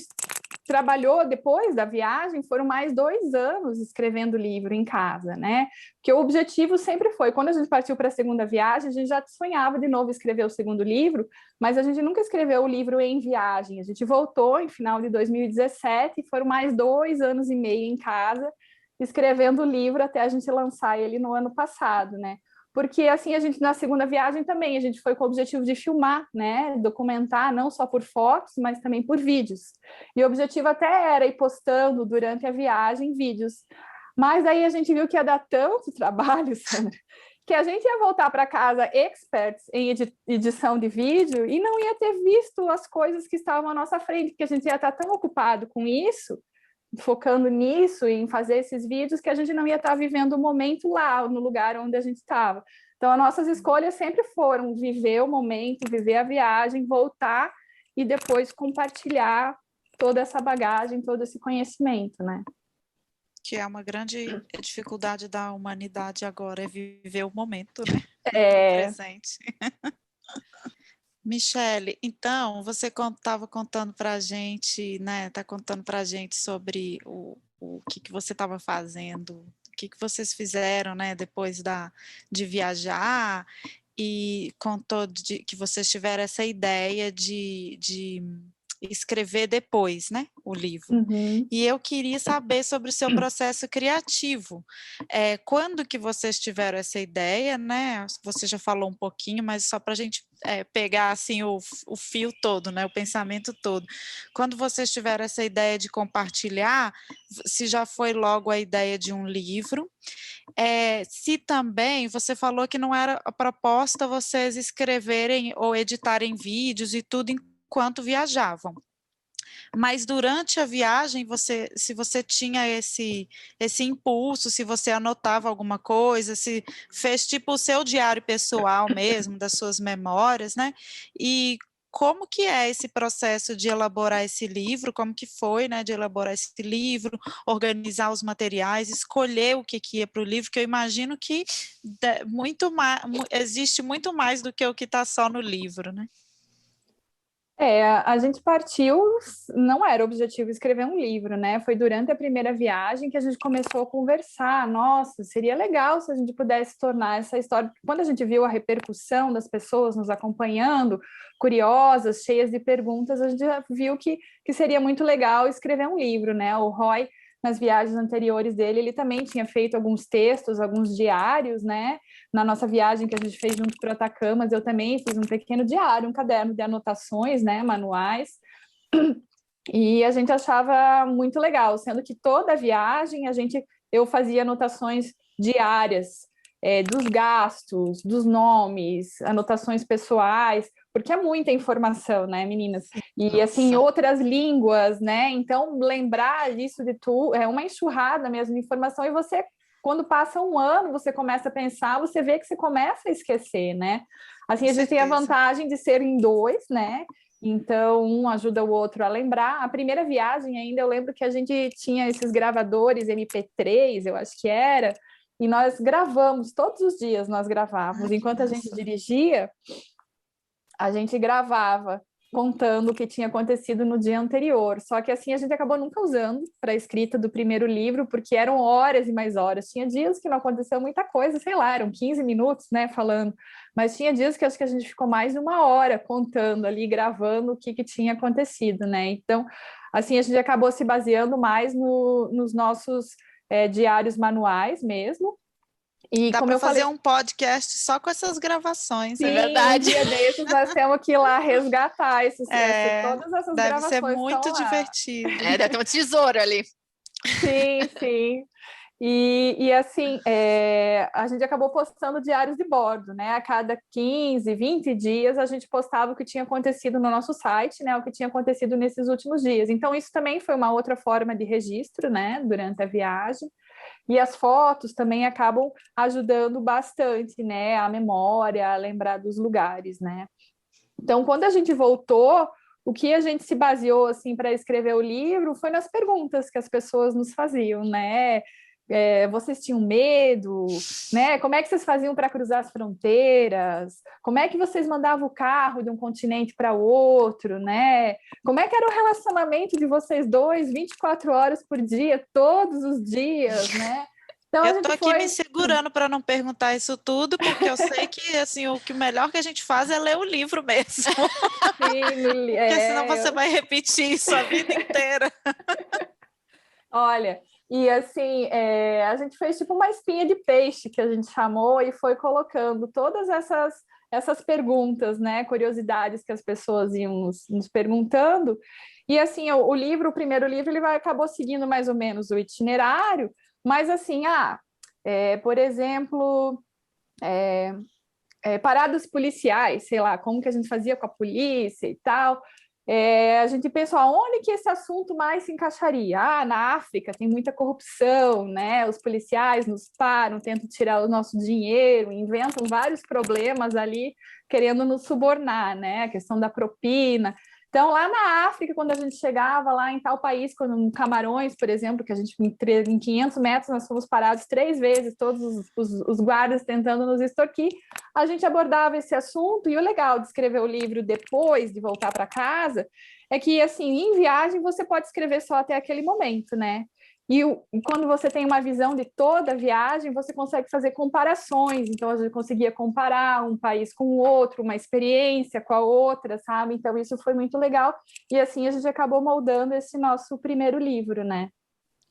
trabalhou depois da viagem, foram mais 2 anos escrevendo livro em casa, né? Porque o objetivo sempre foi, quando a gente partiu para a segunda viagem, a gente já sonhava de novo escrever o segundo livro, mas a gente nunca escreveu o livro em viagem. A gente voltou em final de 2017 e foram mais 2 anos e meio em casa, escrevendo o livro até a gente lançar ele no ano passado, né? Porque assim a gente na segunda viagem também a gente foi com o objetivo de filmar, né, documentar não só por fotos, mas também por vídeos. E o objetivo até era ir postando durante a viagem vídeos. Mas aí a gente viu que ia dar tanto trabalho, Sandra, que a gente ia voltar para casa experts em edição de vídeo e não ia ter visto as coisas que estavam à nossa frente, porque a gente ia estar tão ocupado com isso, focando nisso, em fazer esses vídeos, que a gente não ia estar vivendo o momento lá, no lugar onde a gente estava. Então, as nossas escolhas sempre foram viver o momento, viver a viagem, voltar e depois compartilhar toda essa bagagem, todo esse conhecimento, né? Que é uma grande dificuldade da humanidade agora, é viver o momento, né? Presente. Michele, então, você estava contando para a gente, né? Está contando para a gente sobre o que você estava fazendo, o que vocês fizeram, né? Depois de viajar, e contou que vocês tiveram essa ideia de escrever depois, né, o livro. E eu queria saber sobre o seu processo criativo. Quando que vocês tiveram essa ideia, né? Você já falou um pouquinho, mas só para a gente pegar assim o fio todo, né, o pensamento todo. Quando vocês tiveram essa ideia de compartilhar, se já foi logo a ideia de um livro, se também você falou que não era a proposta vocês escreverem ou editarem vídeos e tudo enquanto viajavam. Mas durante a viagem, se você tinha esse impulso, se você anotava alguma coisa, se fez tipo o seu diário pessoal mesmo, das suas memórias, né? E como que é esse processo de elaborar esse livro, como que foi, né, de elaborar esse livro, organizar os materiais, escolher o que ia para o livro, que eu imagino que existe muito mais do que o que está só no livro, né? A gente partiu, não era o objetivo escrever um livro, né? Foi durante a primeira viagem que a gente começou a conversar. Nossa, seria legal se a gente pudesse tornar essa história. Quando a gente viu a repercussão das pessoas nos acompanhando, curiosas, cheias de perguntas, a gente já viu que seria muito legal escrever um livro, né? O Roy, nas viagens anteriores dele, ele também tinha feito alguns textos, alguns diários, né? Na nossa viagem que a gente fez junto para o Atacamas, eu também fiz um pequeno diário, um caderno de anotações, né, manuais, e a gente achava muito legal, sendo que toda a viagem eu fazia anotações diárias, dos gastos, dos nomes, anotações pessoais, porque é muita informação, né, meninas? E assim, outras línguas, né? Então, lembrar disso de tudo é uma enxurrada mesmo de informação, e você, quando passa um ano, você começa a pensar, você vê que você começa a esquecer, né? Assim, a gente tem a vantagem de ser em dois, né? Então, um ajuda o outro a lembrar. A primeira viagem ainda, eu lembro que a gente tinha esses gravadores MP3, eu acho que era, e nós gravamos, todos os dias nós gravávamos. Enquanto a gente dirigia, a gente gravava contando o que tinha acontecido no dia anterior. Só que assim a gente acabou nunca usando para a escrita do primeiro livro, porque eram horas e mais horas. Tinha dias que não aconteceu muita coisa, sei lá, eram 15 minutos, né, falando. Mas tinha dias que acho que a gente ficou mais de uma hora contando ali, gravando o que tinha acontecido, né? Então, assim, a gente acabou se baseando mais nos nossos diários manuais mesmo. E dá como para eu fazer falei, um podcast só com essas gravações. É sim, verdade. um dia desses nós temos que ir lá resgatar todas essas deve ser gravações estão muito lá. divertido. Deve ter um tesouro ali. Sim, sim. E assim, a gente acabou postando diários de bordo, né? A cada 15, 20 dias a gente postava o que tinha acontecido no nosso site, né? O que tinha acontecido nesses últimos dias. Então, isso também foi uma outra forma de registro, né? Durante a viagem. E as fotos também acabam ajudando bastante, né? A memória, a lembrar dos lugares, né? Então, quando a gente voltou, o que a gente se baseou assim para escrever o livro foi nas perguntas que as pessoas nos faziam, né? Vocês tinham medo, né? Como é que vocês faziam para cruzar as fronteiras? Como é que vocês mandavam o carro de um continente para outro, né? Como é que era o relacionamento de vocês dois, 24 horas por dia, todos os dias, né? Então, eu tô aqui me segurando para não perguntar isso tudo, porque eu sei que assim, o que melhor que a gente faz é ler o livro mesmo. Sim, porque senão você vai repetir isso a vida inteira. Olha, e assim, a gente fez tipo uma espinha de peixe, que a gente chamou, e foi colocando todas essas perguntas, né, curiosidades que as pessoas iam nos perguntando. E assim, o primeiro livro, ele acabou seguindo mais ou menos o itinerário, mas assim, por exemplo, paradas policiais, sei lá, como que a gente fazia com a polícia e tal. A gente pensou, aonde que esse assunto mais se encaixaria? Na África tem muita corrupção, né? Os policiais nos param, tentam tirar o nosso dinheiro, inventam vários problemas ali, querendo nos subornar, né? A questão da propina. Então, lá na África, quando a gente chegava lá em tal país, quando em Camarões, por exemplo, que a gente em 500 metros nós fomos parados 3 vezes, todos os guardas tentando nos extorquir, a gente abordava esse assunto. E o legal de escrever o livro depois de voltar para casa é que, assim, em viagem você pode escrever só até aquele momento, né? E quando você tem uma visão de toda a viagem, você consegue fazer comparações. Então, a gente conseguia comparar um país com o outro, uma experiência com a outra, sabe? Então, isso foi muito legal. E assim, a gente acabou moldando esse nosso primeiro livro, né?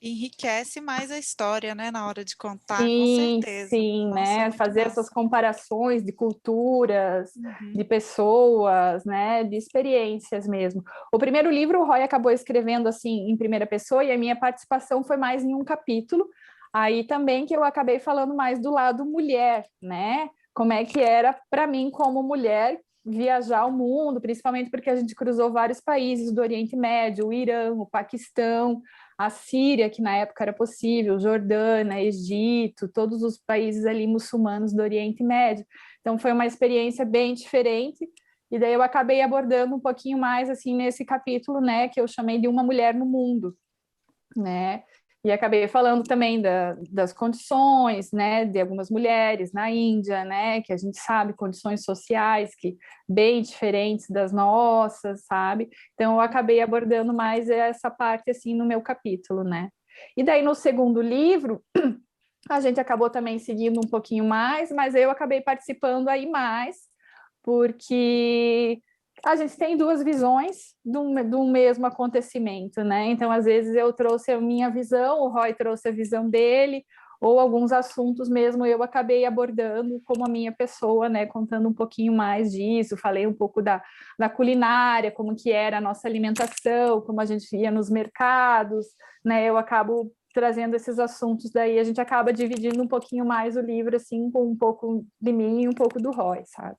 Enriquece mais a história, né, na hora de contar, com Sim, certeza. sim, Nossa, né? Fazer massa. essas comparações de culturas, de pessoas, né? De experiências mesmo. O primeiro livro, o Roy acabou escrevendo assim em primeira pessoa, e a minha participação foi mais em um capítulo. Aí também que eu acabei falando mais do lado mulher, né? Como é que era para mim como mulher viajar o mundo, principalmente porque a gente cruzou vários países do Oriente Médio, o Irã, o Paquistão, a Síria, que na época era possível, Jordânia, Egito, todos os países ali muçulmanos do Oriente Médio. Então foi uma experiência bem diferente. E daí eu acabei abordando um pouquinho mais, assim, nesse capítulo, né, que eu chamei de Uma Mulher no Mundo, né, e acabei falando também das condições, né, de algumas mulheres na Índia, né, que a gente sabe, condições sociais que bem diferentes das nossas, sabe? Então eu acabei abordando mais essa parte, assim, no meu capítulo, né. E daí no segundo livro, a gente acabou também seguindo um pouquinho mais, mas eu acabei participando aí mais, porque a gente tem duas visões do mesmo acontecimento, né? Então, às vezes, eu trouxe a minha visão, o Roy trouxe a visão dele, ou alguns assuntos mesmo eu acabei abordando como a minha pessoa, né? Contando um pouquinho mais disso, falei um pouco da culinária, como que era a nossa alimentação, como a gente ia nos mercados, né? Eu acabo trazendo esses assuntos, daí a gente acaba dividindo um pouquinho mais o livro, assim, com um pouco de mim e um pouco do Roy, sabe?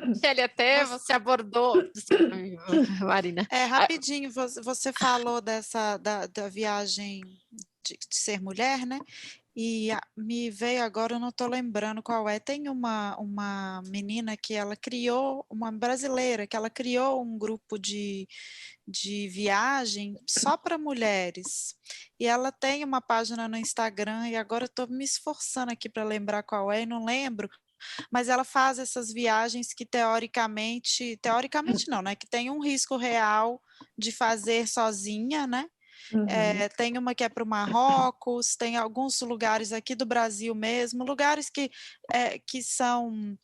Michele, até você abordou. Desculpa, Marina. Rapidinho, você falou da viagem de ser mulher, né? E me veio agora, eu não estou lembrando qual é. Tem uma menina que ela criou, uma brasileira, que ela criou um grupo de viagem só para mulheres. E ela tem uma página no Instagram, e agora eu estou me esforçando aqui para lembrar qual é, e não lembro. Mas ela faz essas viagens que teoricamente não, né? Que tem um risco real de fazer sozinha, né? Tem uma que é para o Marrocos, tem alguns lugares aqui do Brasil mesmo, lugares que são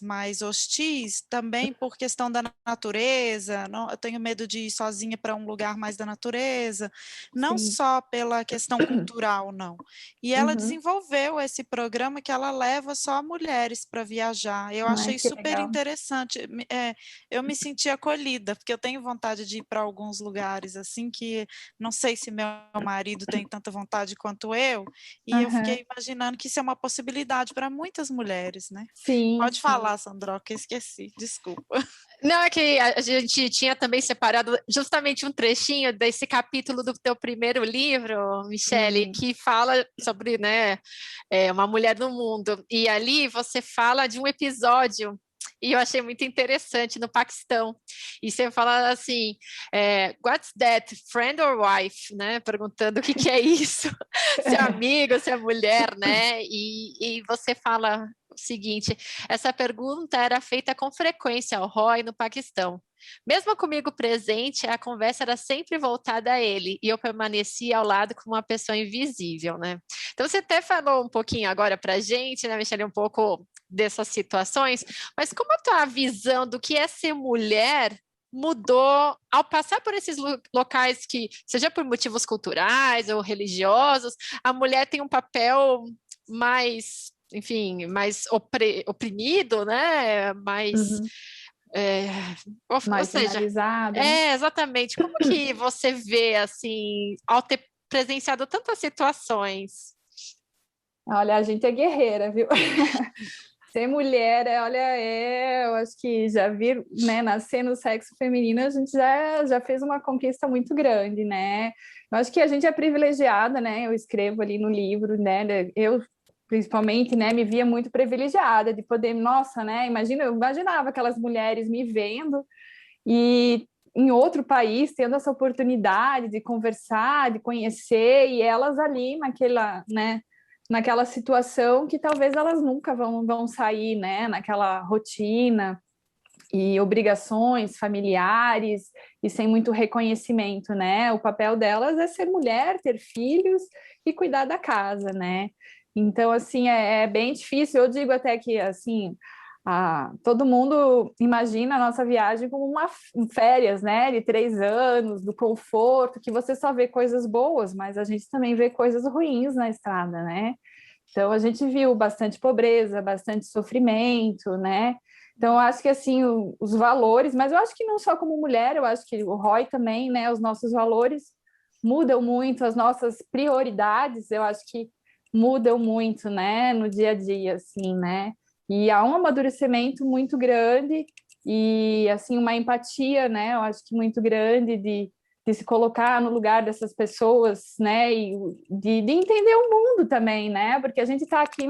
mais hostis, também por questão da natureza. Não, eu tenho medo de ir sozinha para um lugar mais da natureza, não Sim. só pela questão cultural, não. E ela Uhum. desenvolveu esse programa que ela leva só mulheres para viajar. Eu achei super legal. interessante. Eu me senti acolhida, porque eu tenho vontade de ir para alguns lugares assim que não sei se meu marido tem tanta vontade quanto eu, e eu fiquei imaginando que isso é uma possibilidade para muitas mulheres, né? Sim. Pode falar, Sandro, que eu esqueci, desculpa. Não, é que a gente tinha também separado justamente um trechinho desse capítulo do teu primeiro livro, Michele, que fala sobre, né, uma mulher no mundo. E ali você fala de um episódio, e eu achei muito interessante, no Paquistão. E você fala assim, what's that, friend or wife? Né? Perguntando o que é isso, se é amigo, se é mulher, né? E você fala o seguinte, essa pergunta era feita com frequência ao Roy no Paquistão. Mesmo comigo presente, a conversa era sempre voltada a ele, e eu permanecia ao lado como uma pessoa invisível, né? Então você até falou um pouquinho agora para a gente, né, Michele, um pouco dessas situações, mas como a tua visão do que é ser mulher mudou ao passar por esses locais que, seja por motivos culturais ou religiosos, a mulher tem um papel mais, enfim, mais oprimido, né? Mais, mais ou seja, finalizado, né? exatamente. Como que você vê, assim, ao ter presenciado tantas situações? Olha, a gente é guerreira, viu? Ser mulher, eu acho que já vir, né, nascer no sexo feminino, a gente já fez uma conquista muito grande, né? Eu acho que a gente é privilegiada, né? Eu escrevo ali no livro, né? Eu, principalmente, né, me via muito privilegiada de poder, nossa, né? Eu imaginava aquelas mulheres me vendo e em outro país, tendo essa oportunidade de conversar, de conhecer, e elas ali naquela situação que talvez elas nunca vão sair, né? Naquela rotina e obrigações familiares e sem muito reconhecimento, né? O papel delas é ser mulher, ter filhos e cuidar da casa, né? Então, assim, é bem difícil. Eu digo até que, assim, todo mundo imagina a nossa viagem como uma férias, né? De 3 anos, do conforto, que você só vê coisas boas, mas a gente também vê coisas ruins na estrada, né? Então, a gente viu bastante pobreza, bastante sofrimento, né? Então, eu acho que, assim, os valores, mas eu acho que não só como mulher, eu acho que o Roy também, né? Os nossos valores mudam muito, as nossas prioridades, eu acho que mudam muito, né? No dia a dia, assim, né? E há um amadurecimento muito grande e, assim, uma empatia, né? Eu acho que muito grande de se colocar no lugar dessas pessoas, né? E de entender o mundo também, né? Porque a gente está aqui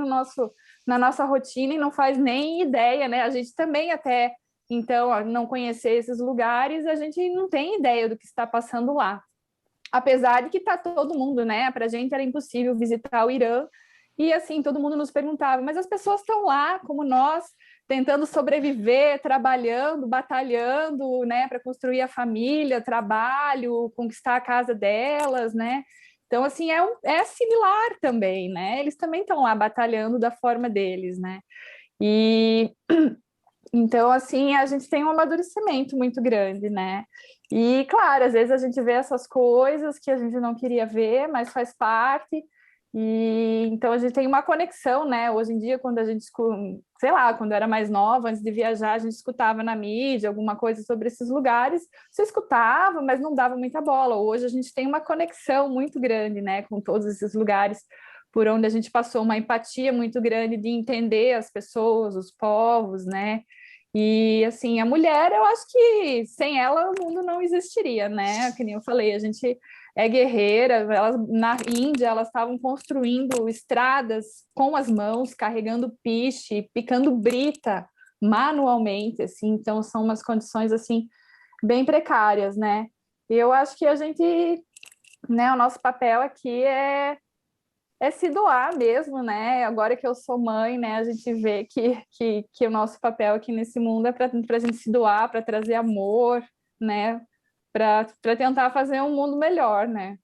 na nossa rotina e não faz nem ideia, né? A gente também até, então, não conhecer esses lugares, a gente não tem ideia do que está passando lá. Apesar de que está todo mundo, né? Para a gente era impossível visitar o Irã, e assim, todo mundo nos perguntava, mas as pessoas estão lá, como nós, tentando sobreviver, trabalhando, batalhando, né, para construir a família, trabalho, conquistar a casa delas, né? Então, assim, é similar também, né? Eles também estão lá batalhando da forma deles, né? E então, assim, a gente tem um amadurecimento muito grande, né? E, claro, às vezes a gente vê essas coisas que a gente não queria ver, mas faz parte. E então a gente tem uma conexão, né? Hoje em dia, quando a gente, sei lá, quando eu era mais nova, antes de viajar, a gente escutava na mídia alguma coisa sobre esses lugares. Você escutava, mas não dava muita bola. Hoje a gente tem uma conexão muito grande, né, com todos esses lugares por onde a gente passou, uma empatia muito grande de entender as pessoas, os povos, né? E assim, a mulher, eu acho que sem ela o mundo não existiria, né? Que nem eu falei, a gente é guerreira. Elas, na Índia, elas estavam construindo estradas com as mãos, carregando piche, picando brita manualmente, assim. Então são umas condições assim bem precárias, né? E eu acho que a gente, né, o nosso papel aqui é se doar mesmo, né? Agora que eu sou mãe, né, a gente vê que o nosso papel aqui nesse mundo é para a gente se doar, para trazer amor, né? Para tentar fazer um mundo melhor, né?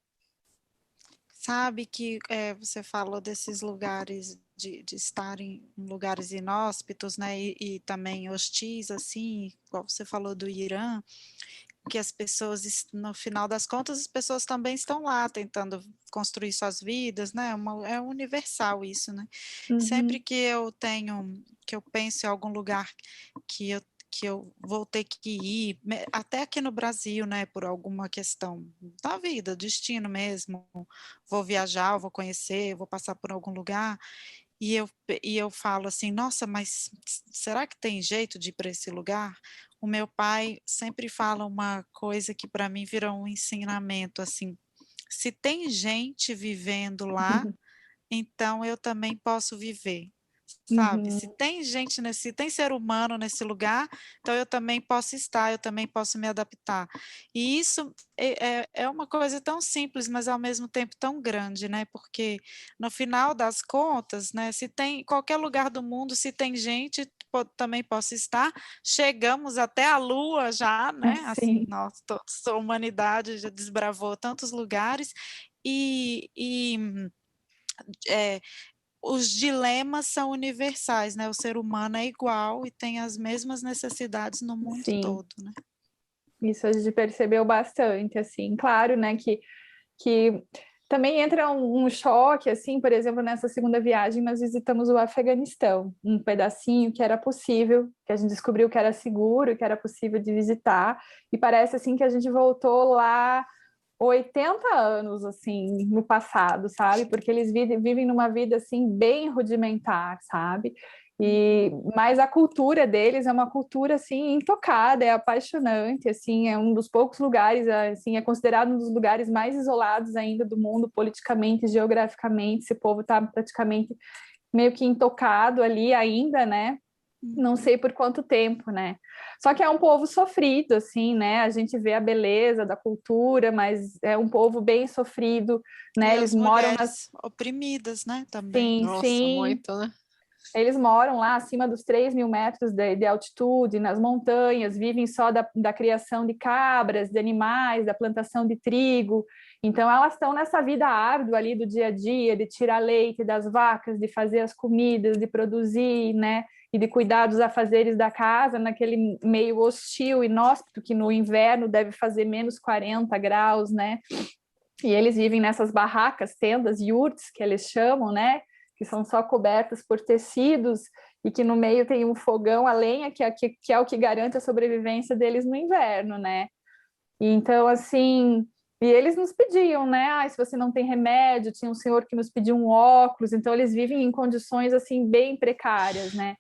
Sabe que você falou desses lugares de estar em lugares inóspitos, né, e também hostis, assim, igual você falou do Irã, que as pessoas, no final das contas, as pessoas também estão lá tentando construir suas vidas, né? É universal isso, né? Sempre Uhum. que eu penso em algum lugar que eu vou ter que ir, até aqui no Brasil, né, por alguma questão da vida, destino mesmo, vou viajar, vou conhecer, vou passar por algum lugar, e eu falo assim, nossa, mas será que tem jeito de ir para esse lugar? O meu pai sempre fala uma coisa que para mim virou um ensinamento, assim, se tem gente vivendo lá, então eu também posso viver, sabe? Se Uhum. tem gente se tem ser humano nesse lugar, então eu também posso estar, eu também posso me adaptar. E isso é uma coisa tão simples, mas ao mesmo tempo tão grande, né? Porque no final das contas, né? Se tem qualquer lugar do mundo, se tem gente, também posso estar. Chegamos até a Lua já, né? Assim, Sim. nós todos, a humanidade já desbravou tantos lugares e é, os dilemas são universais, né? O ser humano é igual e tem as mesmas necessidades no mundo Sim. todo, né? Isso a gente percebeu bastante, assim. Claro, né, que também entra um choque, assim, por exemplo, nessa segunda viagem nós visitamos o Afeganistão, um pedacinho que era possível, que a gente descobriu que era seguro, que era possível de visitar, e parece, assim, que a gente voltou lá 80 anos, assim, no passado, sabe? Porque eles vivem numa vida, assim, bem rudimentar, sabe? E, mas a cultura deles é uma cultura, assim, intocada, é apaixonante, assim, é um dos poucos lugares, assim, é considerado um dos lugares mais isolados ainda do mundo, politicamente, geograficamente, esse povo está praticamente meio que intocado ali ainda, né? Não sei por quanto tempo, né? Só que é um povo sofrido, assim, né? A gente vê a beleza da cultura, mas é um povo bem sofrido, E né? Eles as moram nas... mulheres oprimidas, né, também. Sim, Nossa, sim. muito, né? Eles moram lá acima dos 3.000 metros de altitude, nas montanhas, vivem só da criação de cabras, de animais, da plantação de trigo. Então, elas estão nessa vida árdua ali do dia a dia, de tirar leite das vacas, de fazer as comidas, de produzir, né? E de cuidar dos afazeres da casa, naquele meio hostil, inóspito, que no inverno deve fazer menos 40 graus, né? E eles vivem nessas barracas, tendas, yurts, que eles chamam, né? Que são só cobertas por tecidos e que no meio tem um fogão a lenha, que é o que garante a sobrevivência deles no inverno, né? E então, assim, e eles nos pediam, né? Ah, se você não tem remédio, tinha um senhor que nos pediu um óculos, então eles vivem em condições, assim, bem precárias, né?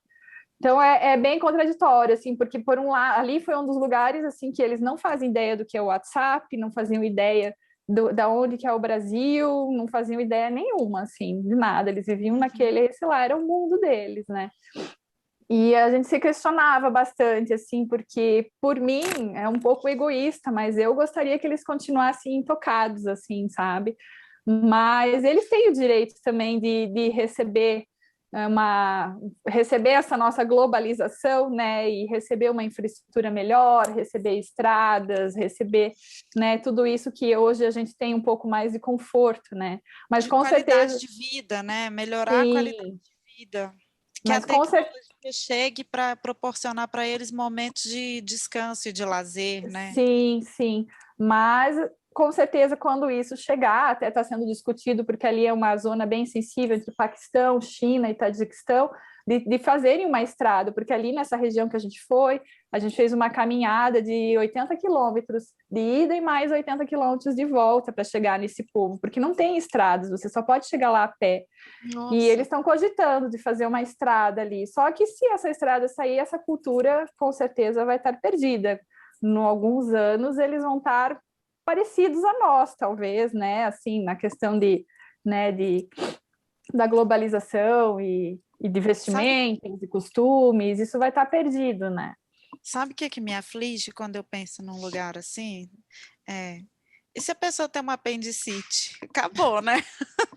Então é bem contraditório, assim, porque por um lado, ali foi um dos lugares, assim, que eles não fazem ideia do que é o WhatsApp, não faziam ideia da onde que é o Brasil, não faziam ideia nenhuma, assim, de nada. Eles viviam naquele, sei lá, era o mundo deles, né? E a gente se questionava bastante, assim, porque, por mim, é um pouco egoísta, mas eu gostaria que eles continuassem intocados, assim, sabe? Mas eles têm o direito também de receber receber essa nossa globalização, né, e receber uma infraestrutura melhor, receber estradas, receber, né, tudo isso que hoje a gente tem um pouco mais de conforto, né? Mas De com qualidade certeza, de vida, né? Melhorar a sim, qualidade de vida. Que a mas com certeza, tecnologia chegue para proporcionar para eles momentos de descanso e de lazer, né? sim, sim, mas com certeza quando isso chegar, até está sendo discutido, porque ali é uma zona bem sensível entre Paquistão, China e Tajiquistão, de fazerem uma estrada, porque ali nessa região que a gente fez uma caminhada de 80 quilômetros de ida e mais 80 quilômetros de volta para chegar nesse povo, porque não tem estradas, você só pode chegar lá a pé. E Nossa. eles estão cogitando de fazer uma estrada ali. Só que se essa estrada sair, essa cultura com certeza vai estar perdida. Em alguns anos eles vão estar parecidos a nós, talvez, né? Assim, na questão né, da globalização e de Sabe, vestimentas, de costumes, isso vai estar perdido, né? sabe o que que me aflige quando eu penso num lugar assim? É, e se a pessoa tem uma apendicite? Acabou, né?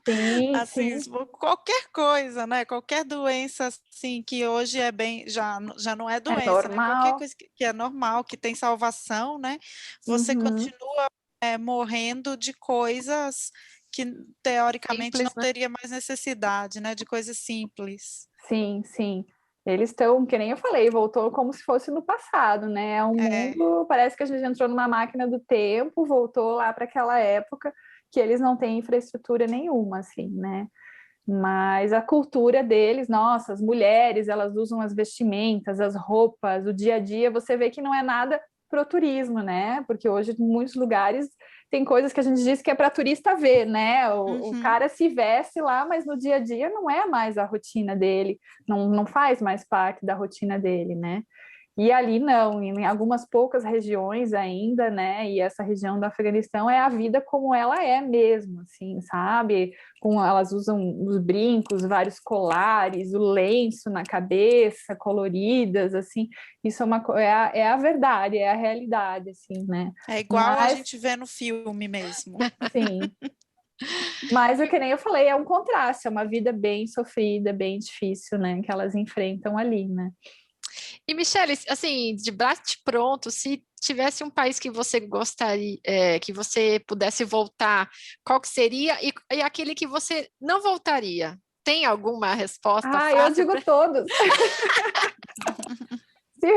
Sim, Assim, sim, qualquer coisa, né? Qualquer doença assim que hoje é bem, já não é é doença, né? Qualquer normal. coisa que é normal, que tem salvação, né? Você Uhum. continua morrendo de coisas que teoricamente não Simples, né? teria mais necessidade, né? De coisas simples. Sim, sim. Eles estão, que nem eu falei, voltou como se fosse no passado, né? É um É, mundo, parece que a gente entrou numa máquina do tempo, voltou lá para aquela época que eles não têm infraestrutura nenhuma, assim, né? Mas a cultura deles, nossa, as mulheres, elas usam as vestimentas, as roupas, o dia a dia, você vê que não é nada pro turismo, né? Porque hoje, em muitos lugares, tem coisas que a gente diz que é para turista ver, né? O uhum. cara se veste lá, mas no dia a dia não é mais a rotina dele, não faz mais parte da rotina dele, né? E ali não, em algumas poucas regiões ainda, né? E essa região do Afeganistão é a vida como ela é mesmo, assim, sabe? Com, elas usam os brincos, vários colares, o lenço na cabeça, coloridas, assim. Isso é é a verdade, é a realidade, assim, né? É igual a Mas, gente vê no filme mesmo. sim. Mas, o que nem eu falei, é um contraste, é uma vida bem sofrida, bem difícil, né? Que elas enfrentam ali, né? E, Michele, assim, de bate-pronto, se tivesse um país que você gostaria, que você pudesse voltar, qual que seria? E aquele que você não voltaria? Tem alguma resposta Ah, eu fácil digo para... todos. Se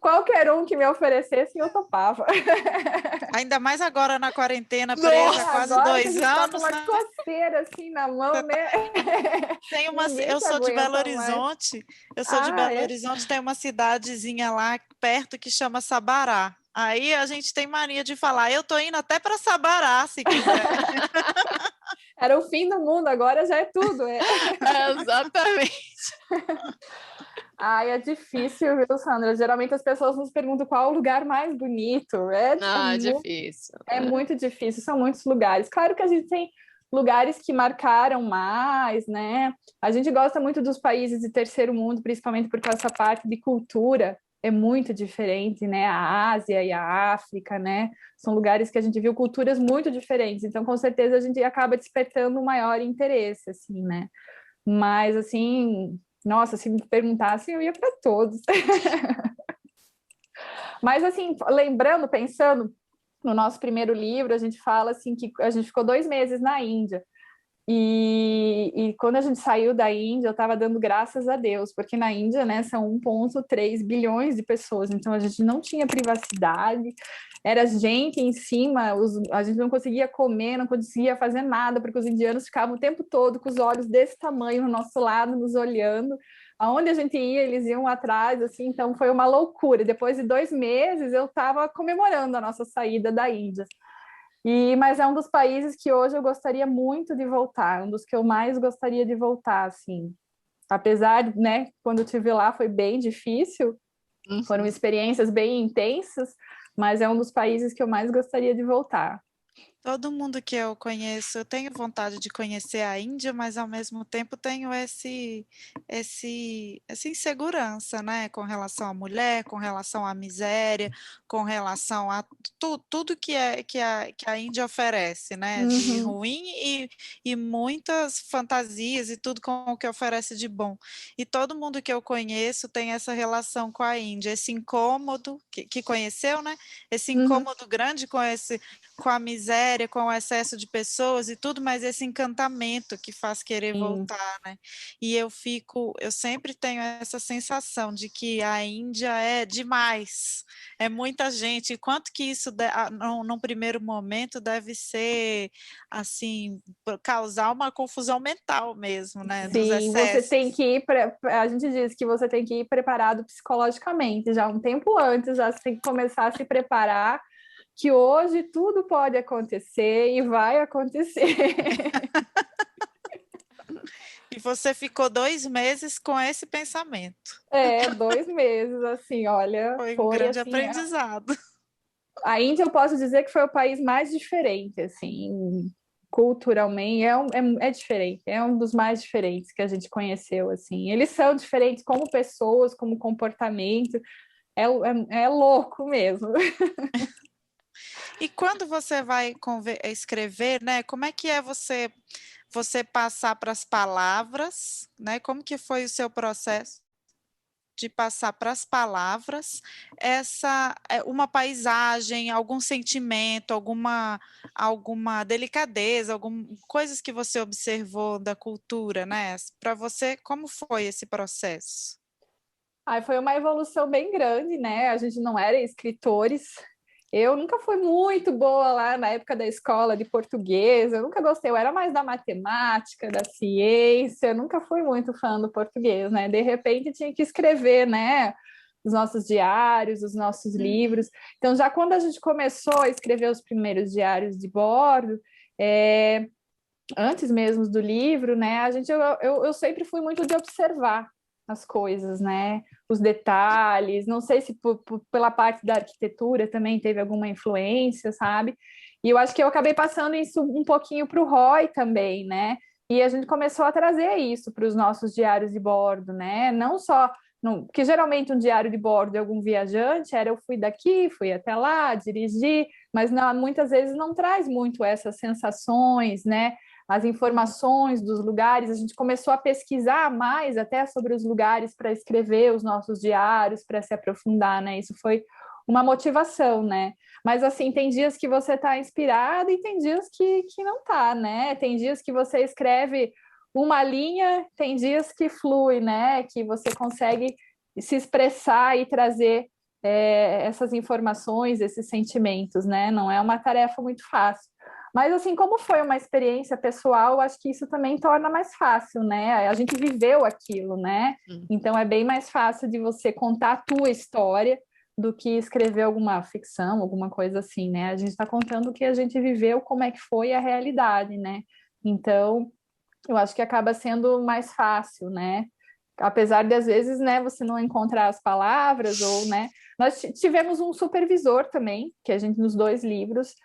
qualquer um que me oferecesse, eu topava. Ainda mais agora na quarentena, presa há Nossa! quase Agora que a 2 gente tá com anos, uma né? coceira assim na mão, né? Ninguém Eu se sou de Belo aguenta mais. Horizonte, eu sou de Ah, Belo é? Horizonte, tem uma cidadezinha lá perto que chama Sabará. Aí a gente tem mania de falar, eu tô indo até para Sabará, se quiser. Era o fim do mundo, agora já é tudo. É. Exatamente. Ai, é difícil, viu, Sandra? Geralmente as pessoas nos perguntam qual o lugar mais bonito. Ah, difícil. É muito difícil, são muitos lugares. Claro que a gente tem lugares que marcaram mais, né? A gente gosta muito dos países de terceiro mundo, principalmente porque essa parte de cultura é muito diferente, né? A Ásia e a África, né? São lugares que a gente viu culturas muito diferentes. Então, com certeza, a gente acaba despertando um maior interesse, assim, né? Mas, assim, nossa, se me perguntassem, eu ia para todos. Mas, assim, lembrando, pensando no nosso primeiro livro, a gente fala assim que a gente ficou 2 meses na Índia. E quando a gente saiu da Índia, eu estava dando graças a Deus, porque na Índia, né, são 1,3 bilhões de pessoas, então a gente não tinha privacidade, era gente em cima, a gente não conseguia comer, não conseguia fazer nada, porque os indianos ficavam o tempo todo com os olhos desse tamanho no nosso lado, nos olhando. Aonde a gente ia, eles iam atrás, assim, então foi uma loucura. Depois de 2 meses, eu estava comemorando a nossa saída da Índia. Mas é um dos países que hoje eu gostaria muito de voltar, um dos que eu mais gostaria de voltar, assim. Apesar, né, quando eu estive lá foi bem difícil, foram Uhum. experiências bem intensas, mas é um dos países que eu mais gostaria de voltar. Todo mundo que eu conheço, eu tenho vontade de conhecer a Índia, mas ao mesmo tempo tenho essa insegurança, né, com relação à mulher, com relação à miséria, com relação a tudo que a Índia oferece, né, de Uhum, ruim e muitas fantasias e tudo com o que oferece de bom. E todo mundo que eu conheço tem essa relação com a Índia, esse incômodo que conheceu, né, esse uhum, incômodo grande com a miséria, com o excesso de pessoas e tudo, mas esse encantamento que faz querer sim. voltar, né? E eu sempre tenho essa sensação de que a Índia é demais, é muita gente, e quanto que isso, num primeiro momento, deve ser, assim, causar uma confusão mental mesmo, né, dos Sim, você tem excessos. que ir para. A gente diz que você tem que ir preparado psicologicamente, já um tempo antes, já você tem que começar a se preparar, que hoje tudo pode acontecer e vai acontecer. E você ficou 2 meses com esse pensamento. É, 2 meses, assim, olha, Foi um foi grande assim. aprendizado. A Índia eu posso dizer que foi o país mais diferente, assim, culturalmente, é diferente, é um dos mais diferentes que a gente conheceu, assim. Eles são diferentes como pessoas, como comportamento, é louco mesmo. E quando você vai escrever, né? Como é que é você passar para as palavras, né? Como que foi o seu processo de passar para as palavras uma paisagem, algum sentimento, alguma delicadeza, coisas que você observou da cultura, né? Para você, como foi esse processo? Aí foi uma evolução bem grande, né? A gente não era escritores. Eu nunca fui muito boa lá na época da escola de português, eu nunca gostei, eu era mais da matemática, da ciência, eu nunca fui muito fã do português, né? De repente tinha que escrever, né? Os nossos diários, os nossos Uhum. livros. Então, já quando a gente começou a escrever os primeiros diários de bordo, antes mesmo do livro, né? Eu sempre fui muito de observar as coisas, né? Os detalhes. Não sei se pela parte da arquitetura também teve alguma influência, sabe? E eu acho que eu acabei passando isso um pouquinho para o Roy também, né? E a gente começou a trazer isso para os nossos diários de bordo, né? Não só porque geralmente um diário de bordo de algum viajante era eu fui daqui, fui até lá, dirigi, mas não, muitas vezes não traz muito essas sensações, né? As informações dos lugares, a gente começou a pesquisar mais até sobre os lugares para escrever os nossos diários, para se aprofundar, né? Isso foi uma motivação, né? Mas assim, tem dias que você está inspirado e tem dias que não tá, né? Tem dias que você escreve uma linha, tem dias que flui, né? Que você consegue se expressar e trazer essas informações, esses sentimentos, né? Não é uma tarefa muito fácil. Mas, assim, como foi uma experiência pessoal, acho que isso também torna mais fácil, né? A gente viveu aquilo, né? Então, é bem mais fácil de você contar a tua história do que escrever alguma ficção, alguma coisa assim, né? A gente está contando o que a gente viveu, como é que foi a realidade, né? Então, eu acho que acaba sendo mais fácil, né? Apesar de, às vezes, né, você não encontrar as palavras, ou, né? Nós tivemos um supervisor também, que a gente, nos 2 livros,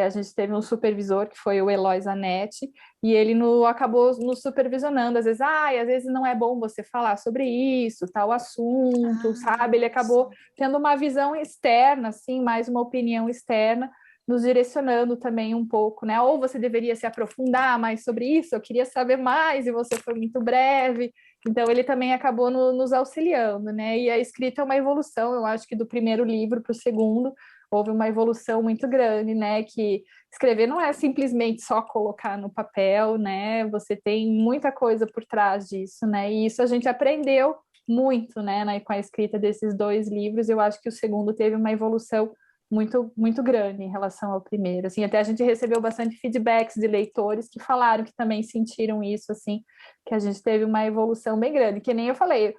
a gente teve um supervisor, que foi o Eloy Zanetti, e ele acabou nos supervisionando. Às vezes não é bom você falar sobre isso, tal assunto, Ah, sabe? Ele acabou só. tendo uma visão externa, assim, mais uma opinião externa, nos direcionando também um pouco, né? Ou você deveria se aprofundar mais sobre isso, eu queria saber mais, e você foi muito breve. Então, ele também acabou nos auxiliando, né? E a escrita é uma evolução, eu acho que do primeiro livro para o segundo, houve uma evolução muito grande, né? Que escrever não é simplesmente só colocar no papel, né? Você tem muita coisa por trás disso, né? E isso a gente aprendeu muito, né? Com a escrita desses 2 livros, eu acho que o segundo teve uma evolução muito grande em relação ao primeiro. Assim, até a gente recebeu bastante feedbacks de leitores que falaram que também sentiram isso, assim, que a gente teve uma evolução bem grande. Que nem eu falei,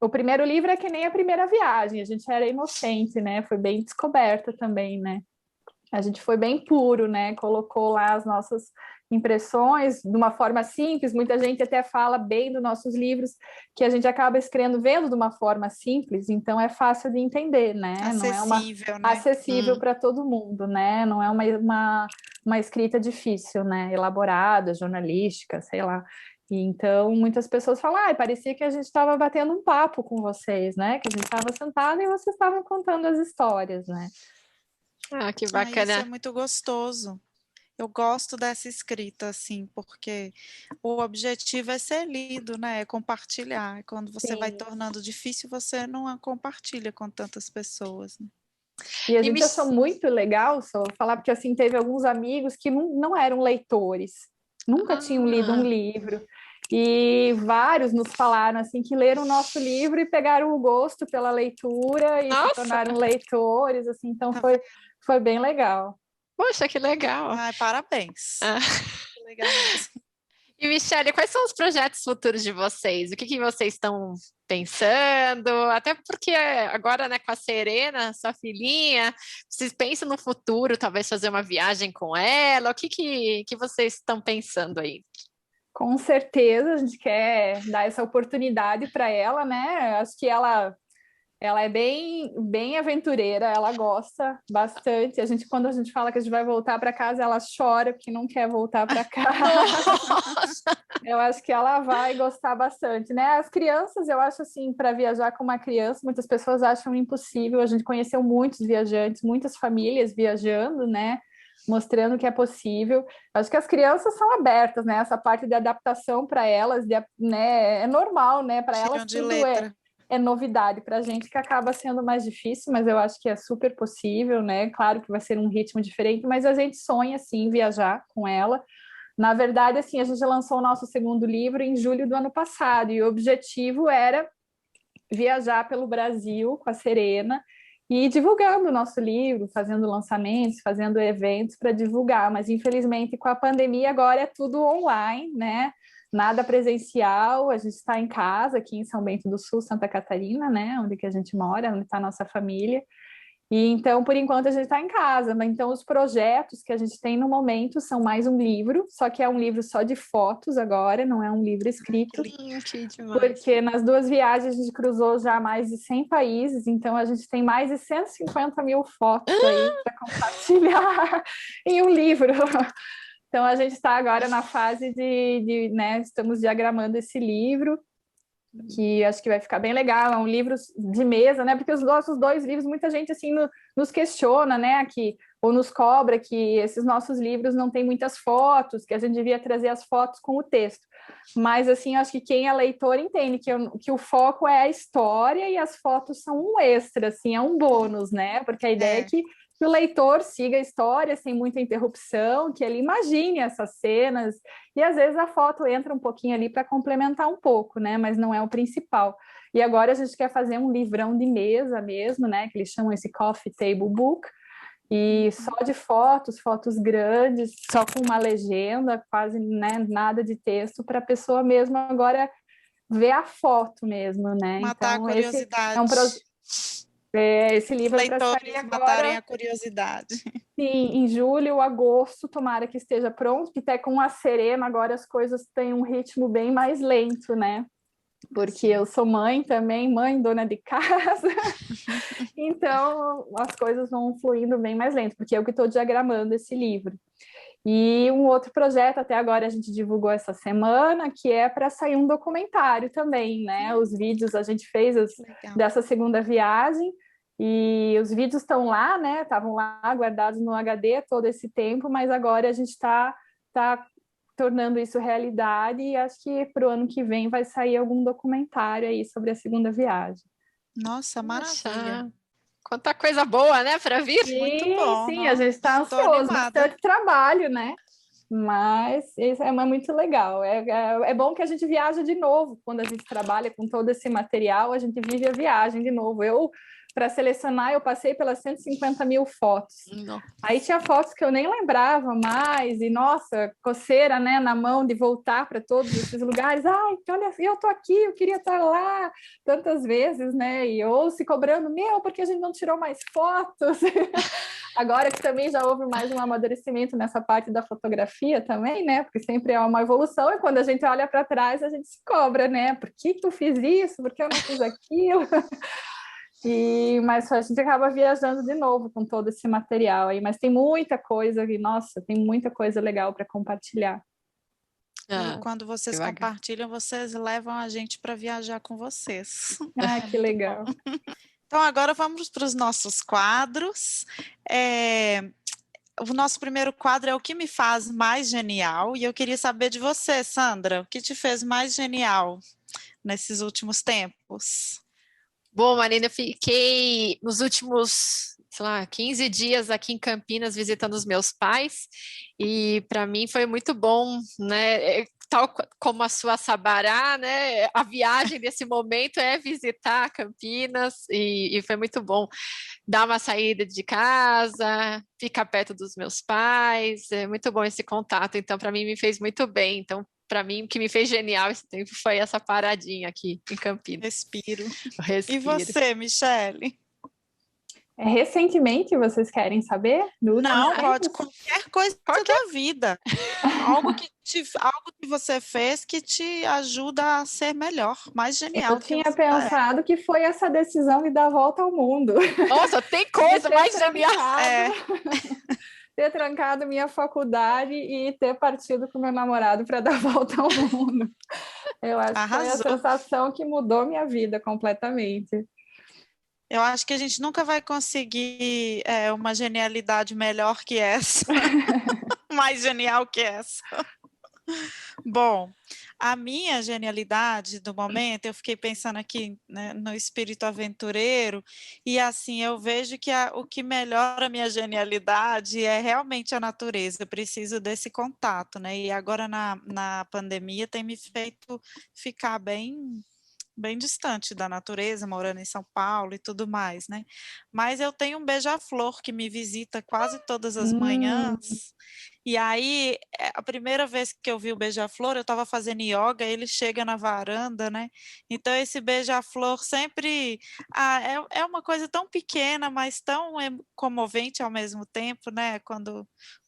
o primeiro livro é que nem a primeira viagem, a gente era inocente, né? Foi bem descoberta também, né? A gente foi bem puro, né? Colocou lá as nossas impressões de uma forma simples. Muita gente até fala bem dos nossos livros, que a gente acaba escrevendo, vendo de uma forma simples, então é fácil de entender, né? Não é uma Acessível, né? acessível para todo mundo, né? Não é uma escrita difícil, né? Elaborada, jornalística, sei lá. E então, muitas pessoas falam, parecia que a gente estava batendo um papo com vocês, né? Que a gente estava sentada e vocês estavam contando as histórias, né? Ah, que Isso bacana. é muito gostoso. Eu gosto dessa escrita, assim, porque o objetivo é ser lido, né? É compartilhar. E quando você vai Sim. tornando difícil, você não a compartilha com tantas pessoas, né? E a E me... gente achou muito legal, só falar, porque assim, teve alguns amigos que não eram leitores, nunca tinham lido um livro. E vários nos falaram assim que leram o nosso livro e pegaram o gosto pela leitura e se tornaram leitores, assim, então foi bem legal. Poxa, que legal. Ai, parabéns. Que legal mesmo. E, Michele, quais são os projetos futuros de vocês? O que vocês estão pensando? Até porque agora, né, com a Serena, sua filhinha, vocês pensam no futuro, talvez fazer uma viagem com ela? O que vocês estão pensando aí? Com certeza, a gente quer dar essa oportunidade para ela, né? Acho que ela é bem aventureira, ela gosta bastante. Quando a gente fala que a gente vai voltar para casa, ela chora porque não quer voltar para casa. Eu acho que ela vai gostar bastante, né? As crianças, eu acho assim, para viajar com uma criança, muitas pessoas acham impossível. A gente conheceu muitos viajantes, muitas famílias viajando, né? Mostrando que é possível. Acho que as crianças são abertas, né? Essa parte de adaptação para elas, né? É normal, né? Para elas de tudo letra. é novidade. Para a gente que acaba sendo mais difícil, mas eu acho que é super possível, né? Claro que vai ser um ritmo diferente, mas a gente sonha, sim, viajar com ela. Na verdade, assim, a gente lançou o nosso segundo livro em julho do ano passado, e o objetivo era viajar pelo Brasil com a Serena e divulgando o nosso livro, fazendo lançamentos, fazendo eventos para divulgar, mas infelizmente com a pandemia agora é tudo online, né? Nada presencial, a gente está em casa aqui em São Bento do Sul, Santa Catarina, né? Onde que a gente mora, onde está a nossa família. E então, por enquanto, a gente está em casa, mas então os projetos que a gente tem no momento são mais um livro, só que é um livro só de fotos agora, não é um livro escrito, porque nas 2 viagens a gente cruzou já mais de 100 países, então a gente tem mais de 150 mil fotos aí para compartilhar em um livro. Então a gente está agora na fase né, estamos diagramando esse livro, que acho que vai ficar bem legal, é um livro de mesa, né? Porque os nossos 2 livros, muita gente assim nos questiona, né? Ou nos cobra que esses nossos livros não têm muitas fotos, que a gente devia trazer as fotos com o texto. Mas assim, acho que quem é leitor entende que o foco é a história e as fotos são um extra, assim, é um bônus, né? Porque a ideia é que o leitor siga a história sem muita interrupção, que ele imagine essas cenas, e às vezes a foto entra um pouquinho ali para complementar um pouco, né? Mas não é o principal. E agora a gente quer fazer um livrão de mesa mesmo, né? Que eles chamam esse Coffee Table Book, e só de fotos grandes, só com uma legenda, quase, né, nada de texto, para a pessoa mesmo agora ver a foto mesmo, né? Matar então, a curiosidade. Esse livro é para sair agora. Matarem a curiosidade. Sim, em julho, agosto, tomara que esteja pronto, que até com a Serena agora as coisas têm um ritmo bem mais lento, né? Porque eu sou mãe também, mãe, dona de casa, então as coisas vão fluindo bem mais lento, porque eu que estou diagramando esse livro. E um outro projeto, até agora a gente divulgou essa semana, que é para sair um documentário também, né? Os vídeos a gente fez dessa segunda viagem, e os vídeos estão lá, né? Estavam lá guardados no HD todo esse tempo, mas agora a gente está tornando isso realidade, e acho que para o ano que vem vai sair algum documentário aí sobre a segunda viagem. Nossa, maravilha. Quanta coisa boa, né, para vir. Sim, muito bom. Sim, a gente está ansioso, bastante trabalho, né? Mas isso é muito legal. É bom que a gente viaja de novo quando a gente trabalha com todo esse material, a gente vive a viagem de novo. Para selecionar, eu passei pelas 150 mil fotos. Não. Aí tinha fotos que eu nem lembrava mais, e nossa, coceira, né, na mão de voltar para todos esses lugares. Ai, olha, eu tô aqui, eu queria estar lá tantas vezes, né? Ou se cobrando, porque a gente não tirou mais fotos. Agora que também já houve mais um amadurecimento nessa parte da fotografia também, né? Porque sempre é uma evolução, e quando a gente olha para trás, a gente se cobra, né? Por que eu fiz isso? Por que eu não fiz aquilo? Mas a gente acaba viajando de novo com todo esse material aí, mas tem muita coisa, e nossa, tem muita coisa legal para compartilhar. E quando vocês compartilham, vocês levam a gente para viajar com vocês. Ah, que legal. Então, agora vamos para os nossos quadros. O nosso primeiro quadro é o que me faz mais genial, e eu queria saber de você, Sandra, o que te fez mais genial nesses últimos tempos? Bom, Marina, eu fiquei nos últimos, 15 dias aqui em Campinas visitando os meus pais, e para mim foi muito bom, né? Tal como a sua Sabará, né? A viagem desse momento é visitar Campinas, e foi muito bom dar uma saída de casa, ficar perto dos meus pais, é muito bom esse contato, então para mim me fez muito bem. Então, para mim, o que me fez genial esse tempo foi essa paradinha aqui em Campinas. Respiro. Respiro. E você, Michele? Recentemente, vocês querem saber? Não, pode qualquer coisa da vida. Algo que você fez que te ajuda a ser melhor, mais genial. Eu tinha pensado que foi essa decisão de dar a volta ao mundo. Nossa, tem coisa mais genial. Ter trancado minha faculdade e ter partido com meu namorado para dar a volta ao mundo. Eu acho que foi a sensação que mudou minha vida completamente. Eu acho que a gente nunca vai conseguir uma genialidade melhor que essa, mais genial que essa. Bom, a minha genialidade do momento, eu fiquei pensando aqui, né, no espírito aventureiro, e assim, eu vejo que o que melhora a minha genialidade é realmente a natureza. Eu preciso desse contato, né? E agora na pandemia tem me feito ficar bem distante da natureza, morando em São Paulo e tudo mais, né? Mas eu tenho um beija-flor que me visita quase todas as manhãs, e aí, a primeira vez que eu vi o beija-flor, eu estava fazendo yoga, ele chega na varanda, né? Então, esse beija-flor sempre... é uma coisa tão pequena, mas tão comovente ao mesmo tempo, né? Quando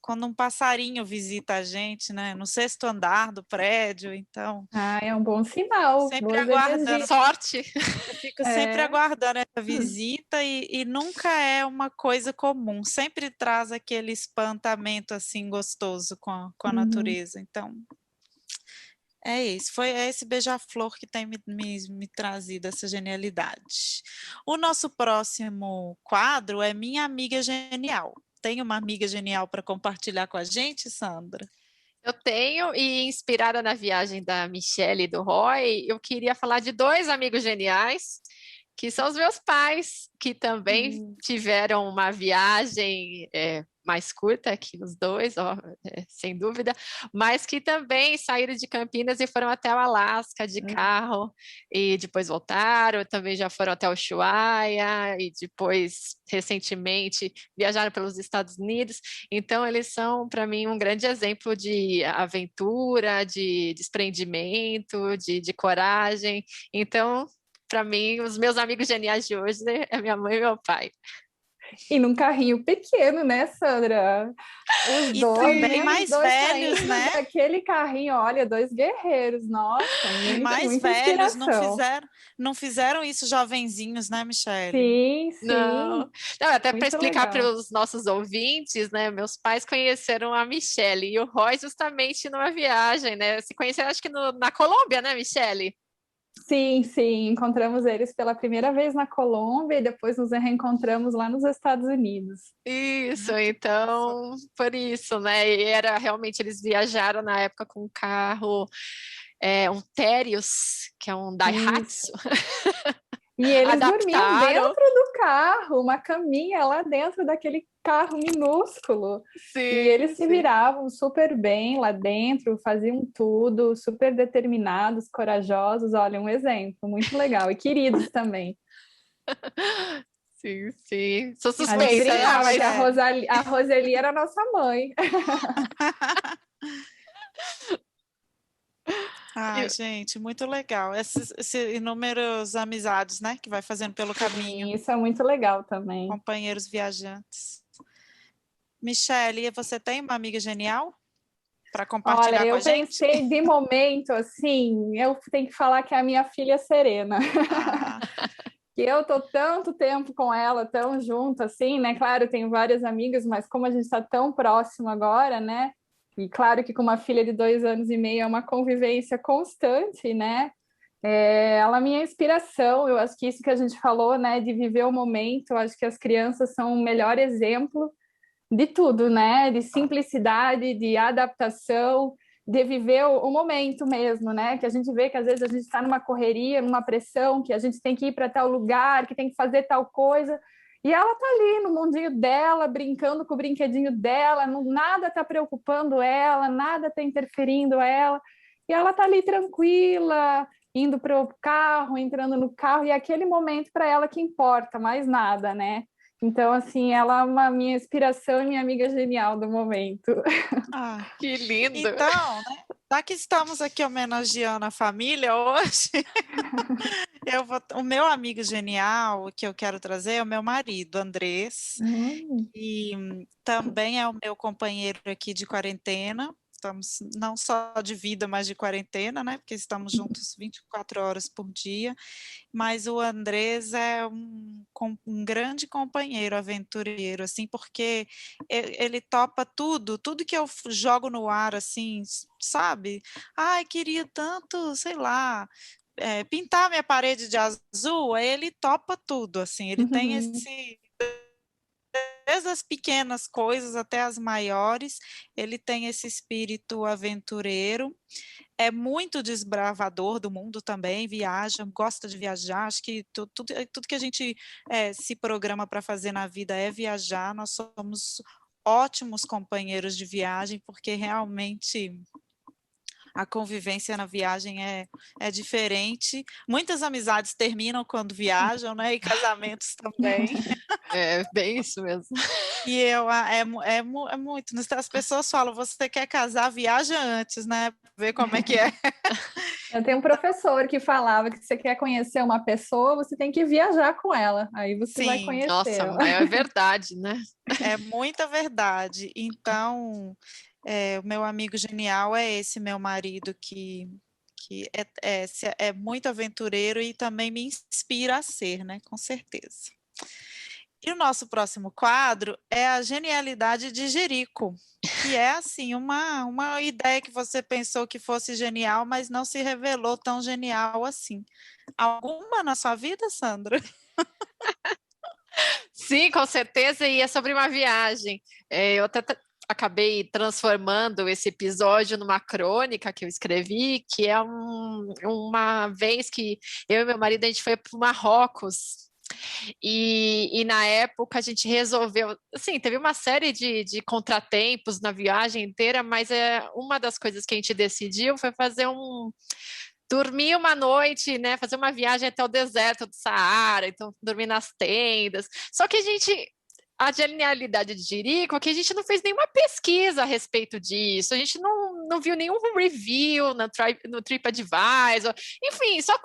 um passarinho visita a gente, né? No 6º andar do prédio, então... é um bom sinal. Sempre aguardando. Sorte. Eu fico sempre aguardando essa visita e nunca é uma coisa comum. Sempre traz aquele espantamento, assim, gostoso com a natureza. Então, é isso. É esse beija-flor que tem me trazido essa genialidade. O nosso próximo quadro é Minha Amiga Genial. Tem uma amiga genial para compartilhar com a gente, Sandra? Eu tenho, e inspirada na viagem da Michele e do Roy, eu queria falar de 2 amigos geniais, que são os meus pais, que também tiveram uma viagem mais curta que os dois, sem dúvida, mas que também saíram de Campinas e foram até o Alasca de carro, e depois voltaram, também já foram até o Ushuaia, e depois, recentemente, viajaram pelos Estados Unidos. Então, eles são, para mim, um grande exemplo de aventura, de desprendimento, de coragem. Então, para mim, os meus amigos geniais de hoje é minha mãe e meu pai. E num carrinho pequeno, né, Sandra? Os dois também mais velhos, né? Aquele carrinho, olha, 2 guerreiros, nossa. E mais velhos, não fizeram isso jovenzinhos, né, Michele? Sim, sim. Não, até para explicar para os nossos ouvintes, né, meus pais conheceram a Michele e o Roy justamente numa viagem, né? Se conheceram, acho que na Colômbia, né, Michele? Sim, encontramos eles pela primeira vez na Colômbia e depois nos reencontramos lá nos Estados Unidos. Isso, então, por isso, né? E era realmente, eles viajaram na época com um carro, um Terios, que é um Daihatsu. E eles dormiam dentro do carro, uma caminha lá dentro daquele carro minúsculo. Sim, e eles se viravam super bem lá dentro, faziam tudo, super determinados, corajosos. Olha, um exemplo muito legal. E queridos também. Sim. Sou suspeita, né? A Roseli era nossa mãe. Gente, muito legal. Essas inúmeras amizades, né, que vai fazendo pelo caminho. Isso é muito legal também. Companheiros viajantes. Michele, você tem uma amiga genial para compartilhar com a gente? Eu pensei, de momento, assim, eu tenho que falar que é a minha filha Serena. que eu tô tanto tempo com ela, tão junto assim, né? Claro, tenho várias amigas, mas como a gente está tão próximo agora, né? E claro que com uma filha de 2 anos e meio é uma convivência constante, né? Ela é minha inspiração. Eu acho que isso que a gente falou, né? De viver o momento, eu acho que as crianças são o melhor exemplo de tudo, né? De simplicidade, de adaptação, de viver o momento mesmo, né? Que a gente vê que às vezes a gente está numa correria, numa pressão, que a gente tem que ir para tal lugar, que tem que fazer tal coisa. E ela tá ali no mundinho dela, brincando com o brinquedinho dela, nada tá preocupando ela, nada tá interferindo ela. E ela tá ali tranquila, indo para o carro, entrando no carro, e é aquele momento para ela que importa, mais nada, né? Então, assim, ela é uma minha inspiração e minha amiga genial do momento. Ah, Que lindo! então, né? Já que estamos aqui homenageando a família hoje, o meu amigo genial que eu quero trazer é o meu marido, Andrés, e também é o meu companheiro aqui de quarentena. Estamos não só de vida, mas de quarentena, né? Porque estamos juntos 24 horas por dia. Mas o Andrés é um grande companheiro, aventureiro, assim, porque ele topa tudo que eu jogo no ar, assim, sabe? Ai, queria tanto, sei lá, pintar minha parede de azul, aí ele topa tudo, assim, ele tem esse desde as pequenas coisas até as maiores, ele tem esse espírito aventureiro, é muito desbravador do mundo também, viaja, gosta de viajar, acho que tudo que a gente se programa para fazer na vida é viajar, nós somos ótimos companheiros de viagem, porque realmente a convivência na viagem é diferente. Muitas amizades terminam quando viajam, né? E casamentos também. É bem isso mesmo. E é muito. As pessoas falam, você quer casar, viaja antes, né? Ver como é que é. Eu tenho um professor que falava que se você quer conhecer uma pessoa, você tem que viajar com ela. Aí você vai conhecer. Nossa, é verdade, né? É muita verdade. Então, o meu amigo genial é esse meu marido que é muito aventureiro e também me inspira a ser, né? Com certeza. E o nosso próximo quadro é a genialidade de Jerico, que é assim uma ideia que você pensou que fosse genial, mas não se revelou tão genial assim. Alguma na sua vida, Sandra? Sim, com certeza, e é sobre uma viagem. Eu até acabei transformando esse episódio numa crônica que eu escrevi, que é uma vez que eu e meu marido a gente foi para o Marrocos. E na época a gente resolveu, assim, teve uma série de contratempos na viagem inteira, mas uma das coisas que a gente decidiu foi dormir uma noite, né, fazer uma viagem até o deserto do Saara, então dormir nas tendas. Só que a genialidade de Jerico é que a gente não fez nenhuma pesquisa a respeito disso, a gente não viu nenhum review no TripAdvisor, enfim, só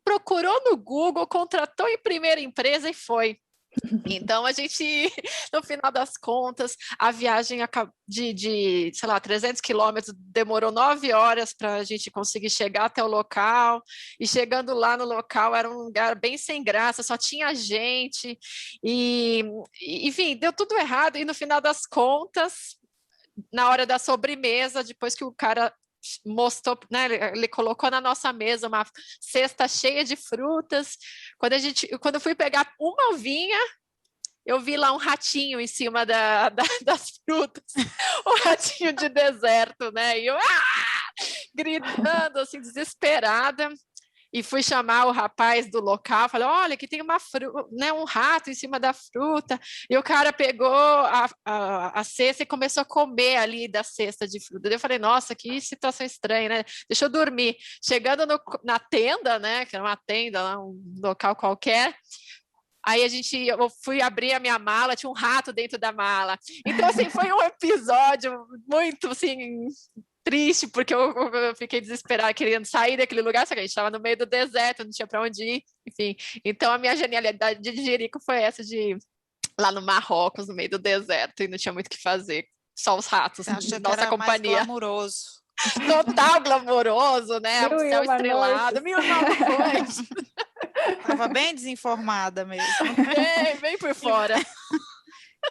procurou no Google, contratou em primeira empresa e foi. Então, a gente, no final das contas, a viagem sei lá, 300 quilômetros demorou 9 horas para a gente conseguir chegar até o local, e chegando lá no local era um lugar bem sem graça, só tinha gente, enfim, deu tudo errado, e no final das contas, na hora da sobremesa, depois que o cara mostrou, né, ele colocou na nossa mesa uma cesta cheia de frutas, quando eu fui pegar uma uvinha, eu vi lá um ratinho em cima das frutas, um ratinho de deserto, né? E eu gritando, assim, desesperada. E fui chamar o rapaz do local, falei, olha, aqui tem um rato em cima da fruta. E o cara pegou a cesta e começou a comer ali da cesta de fruta. Eu falei, nossa, que situação estranha, né? Deixa eu dormir. Chegando na tenda, né? Que era uma tenda, lá, um local qualquer. Aí eu fui abrir a minha mala, tinha um rato dentro da mala. Então, assim, foi um episódio muito, assim, triste, porque eu fiquei desesperada, querendo sair daquele lugar, só que a gente estava no meio do deserto, não tinha para onde ir, enfim. Então, a minha genialidade de Jerico foi essa de lá no Marrocos, no meio do deserto, e não tinha muito o que fazer, só os ratos, nossa companhia. Mais glamouroso. Total glamouroso, né? O céu estrelado, noites. 1001 noites. Estava bem desinformada mesmo. Bem por fora.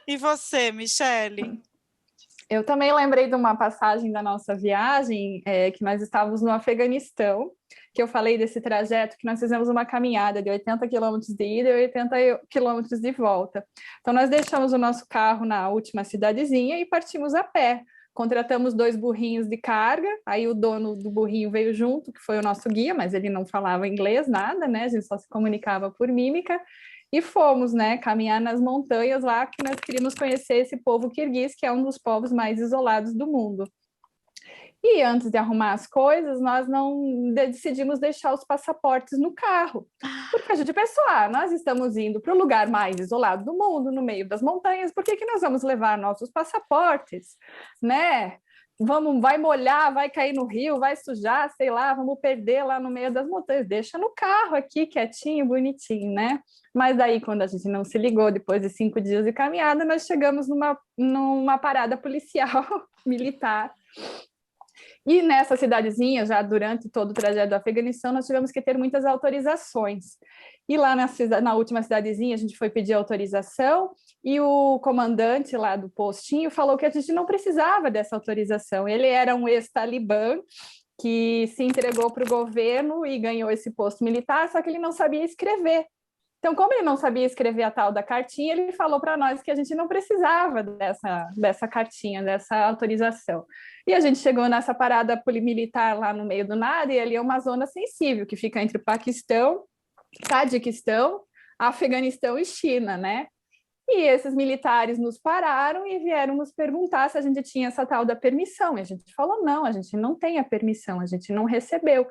E você, Michele? Eu também lembrei de uma passagem da nossa viagem, que nós estávamos no Afeganistão, que eu falei desse trajeto, que nós fizemos uma caminhada de 80 quilômetros de ida e 80 quilômetros de volta. Então, nós deixamos o nosso carro na última cidadezinha e partimos a pé. Contratamos 2 burrinhos de carga, aí o dono do burrinho veio junto, que foi o nosso guia, mas ele não falava inglês, nada, né? A gente só se comunicava por mímica. E fomos, né, caminhar nas montanhas lá, que nós queríamos conhecer esse povo quirguiz, que é um dos povos mais isolados do mundo. E antes de arrumar as coisas, nós não decidimos deixar os passaportes no carro. Porque a gente pensou, nós estamos indo para o lugar mais isolado do mundo, no meio das montanhas, por que que nós vamos levar nossos passaportes, né? Vai molhar, vai cair no rio, vai sujar, sei lá, vamos perder lá no meio das montanhas. Deixa no carro aqui, quietinho, bonitinho, né? Mas daí, quando a gente não se ligou, depois de 5 dias de caminhada, nós chegamos numa parada policial militar. E nessa cidadezinha, já durante todo o trajeto do Afeganistão, nós tivemos que ter muitas autorizações. E lá na última cidadezinha, a gente foi pedir autorização e o comandante lá do postinho falou que a gente não precisava dessa autorização. Ele era um ex-talibã que se entregou para o governo e ganhou esse posto militar, só que ele não sabia escrever. Então, como ele não sabia escrever a tal da cartinha, ele falou para nós que a gente não precisava dessa cartinha, dessa autorização. E a gente chegou nessa parada militar lá no meio do nada, e ali é uma zona sensível, que fica entre o Paquistão, Tajiquistão, Afeganistão e China, né? E esses militares nos pararam e vieram nos perguntar se a gente tinha essa tal da permissão. E a gente falou, não, a gente não tem a permissão, a gente não recebeu.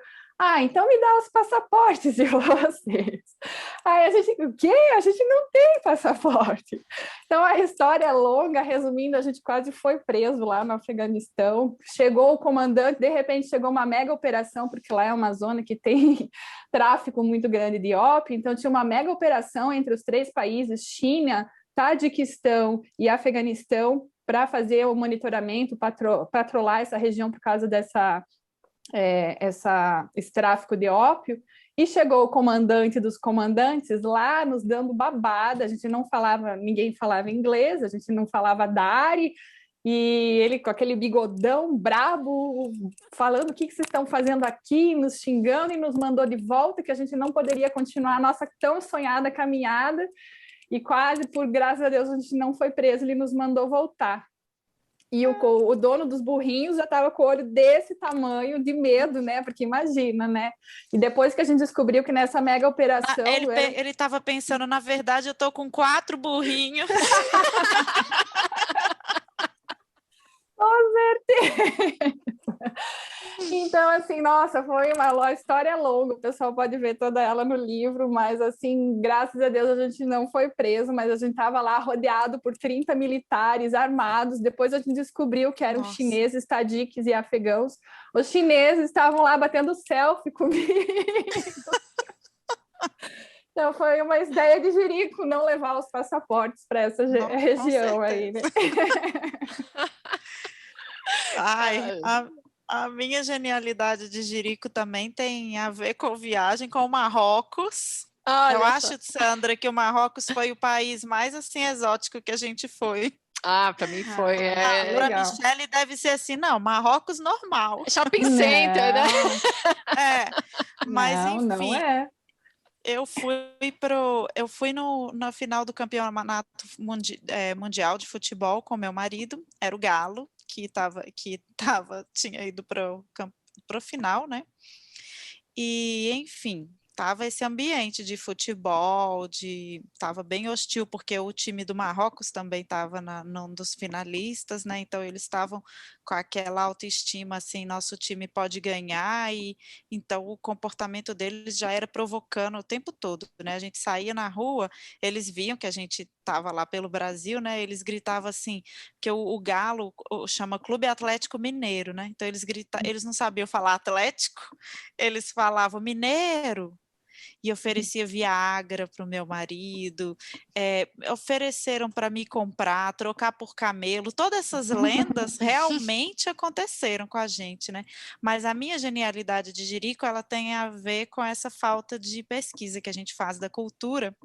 Então me dá os passaportes de vocês. Aí a gente, o quê? A gente não tem passaporte. Então a história é longa, resumindo, a gente quase foi preso lá no Afeganistão. Chegou o comandante, de repente chegou uma mega operação, porque lá é uma zona que tem tráfico muito grande de ópio, então tinha uma mega operação entre os 3 países, China, Tajiquistão e Afeganistão, para fazer o monitoramento, patrolar essa região por causa esse tráfico de ópio, e chegou o comandante dos comandantes lá nos dando babada, a gente não falava, ninguém falava inglês, a gente não falava dari, e ele com aquele bigodão brabo, falando o que vocês estão fazendo aqui, nos xingando, e nos mandou de volta, que a gente não poderia continuar a nossa tão sonhada caminhada, e quase, por graças a Deus, a gente não foi preso, ele nos mandou voltar. E o dono dos burrinhos já estava com o olho desse tamanho, de medo, né? Porque imagina, né? E depois que a gente descobriu que nessa mega operação... Ele estava pensando, na verdade, eu estou com 4 burrinhos. Com certeza! Então, assim, nossa, foi uma história longa, o pessoal pode ver toda ela no livro, mas, assim, graças a Deus a gente não foi preso, mas a gente estava lá rodeado por 30 militares armados, depois a gente descobriu que eram chineses, tadiques e afegãos. Os chineses estavam lá batendo selfie comigo. Então, foi uma ideia de Jerico não levar os passaportes para essa região aí, né? A minha genialidade de Jerico também tem a ver com viagem com o Marrocos. Eu acho, Sandra, que o Marrocos foi o país mais assim exótico que a gente foi. Para mim foi. Para Michele deve ser assim, não, Marrocos normal. Shopping center, né? Mas enfim. Não é. Eu fui na final do campeonato mundial de futebol com meu marido, era o Galo, tinha ido para o final, né? E, enfim, tava esse ambiente de futebol, tava bem hostil, porque o time do Marrocos também estava num dos finalistas, né? Então eles estavam com aquela autoestima, assim, nosso time pode ganhar, e então o comportamento deles já era provocando o tempo todo, né? A gente saía na rua, eles viam que a gente estava lá pelo Brasil, né? Eles gritavam assim, que o Galo chama Clube Atlético Mineiro, né? Então eles não sabiam falar Atlético, eles falavam Mineiro. e oferecia Viagra para o meu marido, ofereceram para me comprar, trocar por camelo, todas essas lendas realmente aconteceram com a gente, né? Mas a minha genialidade de Jerico, ela tem a ver com essa falta de pesquisa que a gente faz da cultura.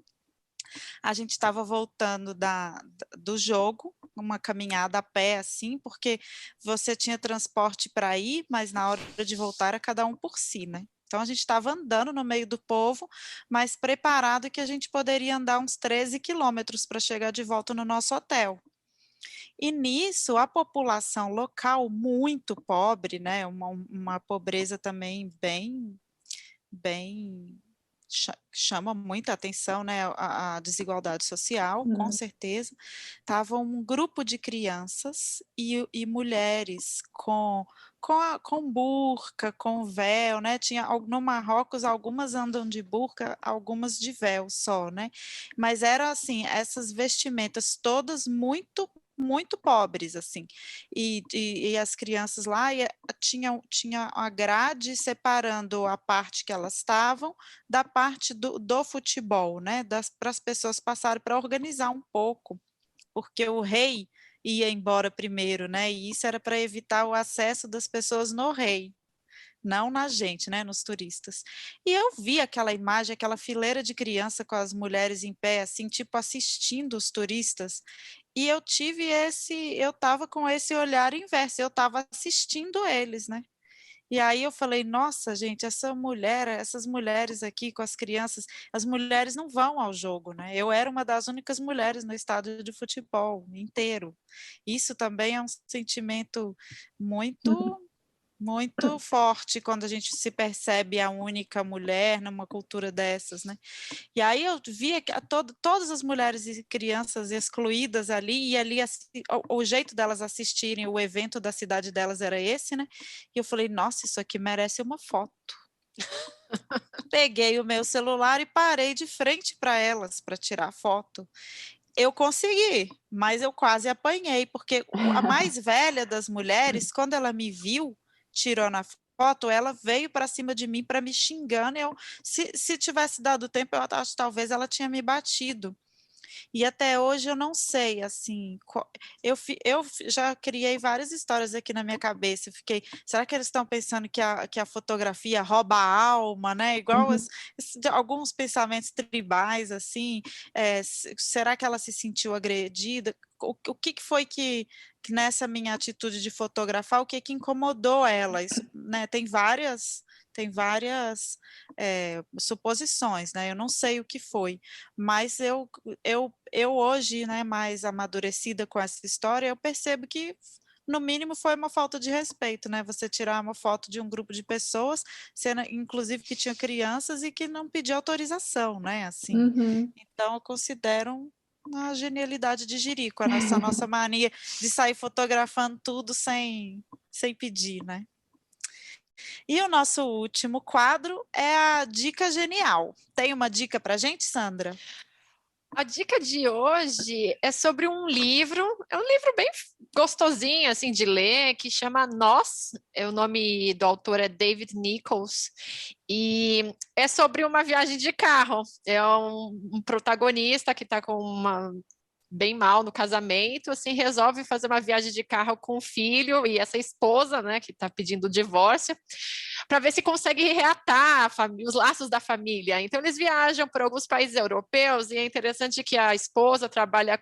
A gente estava voltando do jogo, uma caminhada a pé, assim, porque você tinha transporte para ir, mas na hora de voltar era cada um por si, né? Então a gente estava andando no meio do povo, mas preparado que a gente poderia andar uns 13 quilômetros para chegar de volta no nosso hotel. E nisso, a população local muito pobre, né? Uma pobreza também bem chama muita atenção, né, a desigualdade social, com certeza. Tava um grupo de crianças e mulheres com burca, com véu, né? No Marrocos algumas andam de burca, algumas de véu só, né? Mas era assim, essas vestimentas todas muito pobres, assim, e as crianças lá tinha a grade separando a parte que elas estavam da parte do futebol, né, para as pessoas passarem para organizar um pouco, porque o rei ia embora primeiro, né, e isso era para evitar o acesso das pessoas no rei, não na gente, né, nos turistas. E eu vi aquela imagem, aquela fileira de criança com as mulheres em pé, assim, tipo assistindo os turistas, e eu estava com esse olhar inverso, eu estava assistindo eles, né? E aí eu falei, nossa, gente, essas mulheres aqui com as crianças, as mulheres não vão ao jogo, né? Eu era uma das únicas mulheres no estádio de futebol inteiro. Isso também é um sentimento muito muito forte quando a gente se percebe a única mulher numa cultura dessas, né? E aí eu via que todas as mulheres e crianças excluídas ali, e ali o jeito delas assistirem o evento da cidade delas era esse, né? E eu falei, nossa, isso aqui merece uma foto. Peguei o meu celular e parei de frente para elas para tirar foto. Eu consegui, mas eu quase apanhei, porque a mais velha das mulheres, quando ela me viu tirando a foto, ela veio para cima de mim para me xingando. Se tivesse dado tempo, eu acho que talvez ela tinha me batido. E até hoje eu não sei, assim, eu já criei várias histórias aqui na minha cabeça. Eu fiquei, será que eles estão pensando que a fotografia rouba a alma, né? Igual alguns pensamentos tribais, assim. Será que ela se sentiu agredida? O que foi que nessa minha atitude de fotografar, o que incomodou ela? Isso, né? Tem várias suposições, né? Eu não sei o que foi, mas eu hoje, né, mais amadurecida com essa história, eu percebo que no mínimo foi uma falta de respeito, né? Você tirar uma foto de um grupo de pessoas, sendo, inclusive que tinha crianças e que não pediu autorização, né? Assim, então eu considero uma genialidade de Jerico, essa nossa mania de sair fotografando tudo sem pedir, né? E o nosso último quadro é a dica genial. Tem uma dica para gente, Sandra? A dica de hoje é sobre um livro, é um livro bem gostosinho assim de ler, que chama Nós, o nome do autor é David Nichols, e é sobre uma viagem de carro. É um protagonista que está com bem mal no casamento, assim, resolve fazer uma viagem de carro com o filho e essa esposa, né, que está pedindo o divórcio, para ver se consegue reatar os laços da família. Então, eles viajam por alguns países europeus e é interessante que a esposa trabalha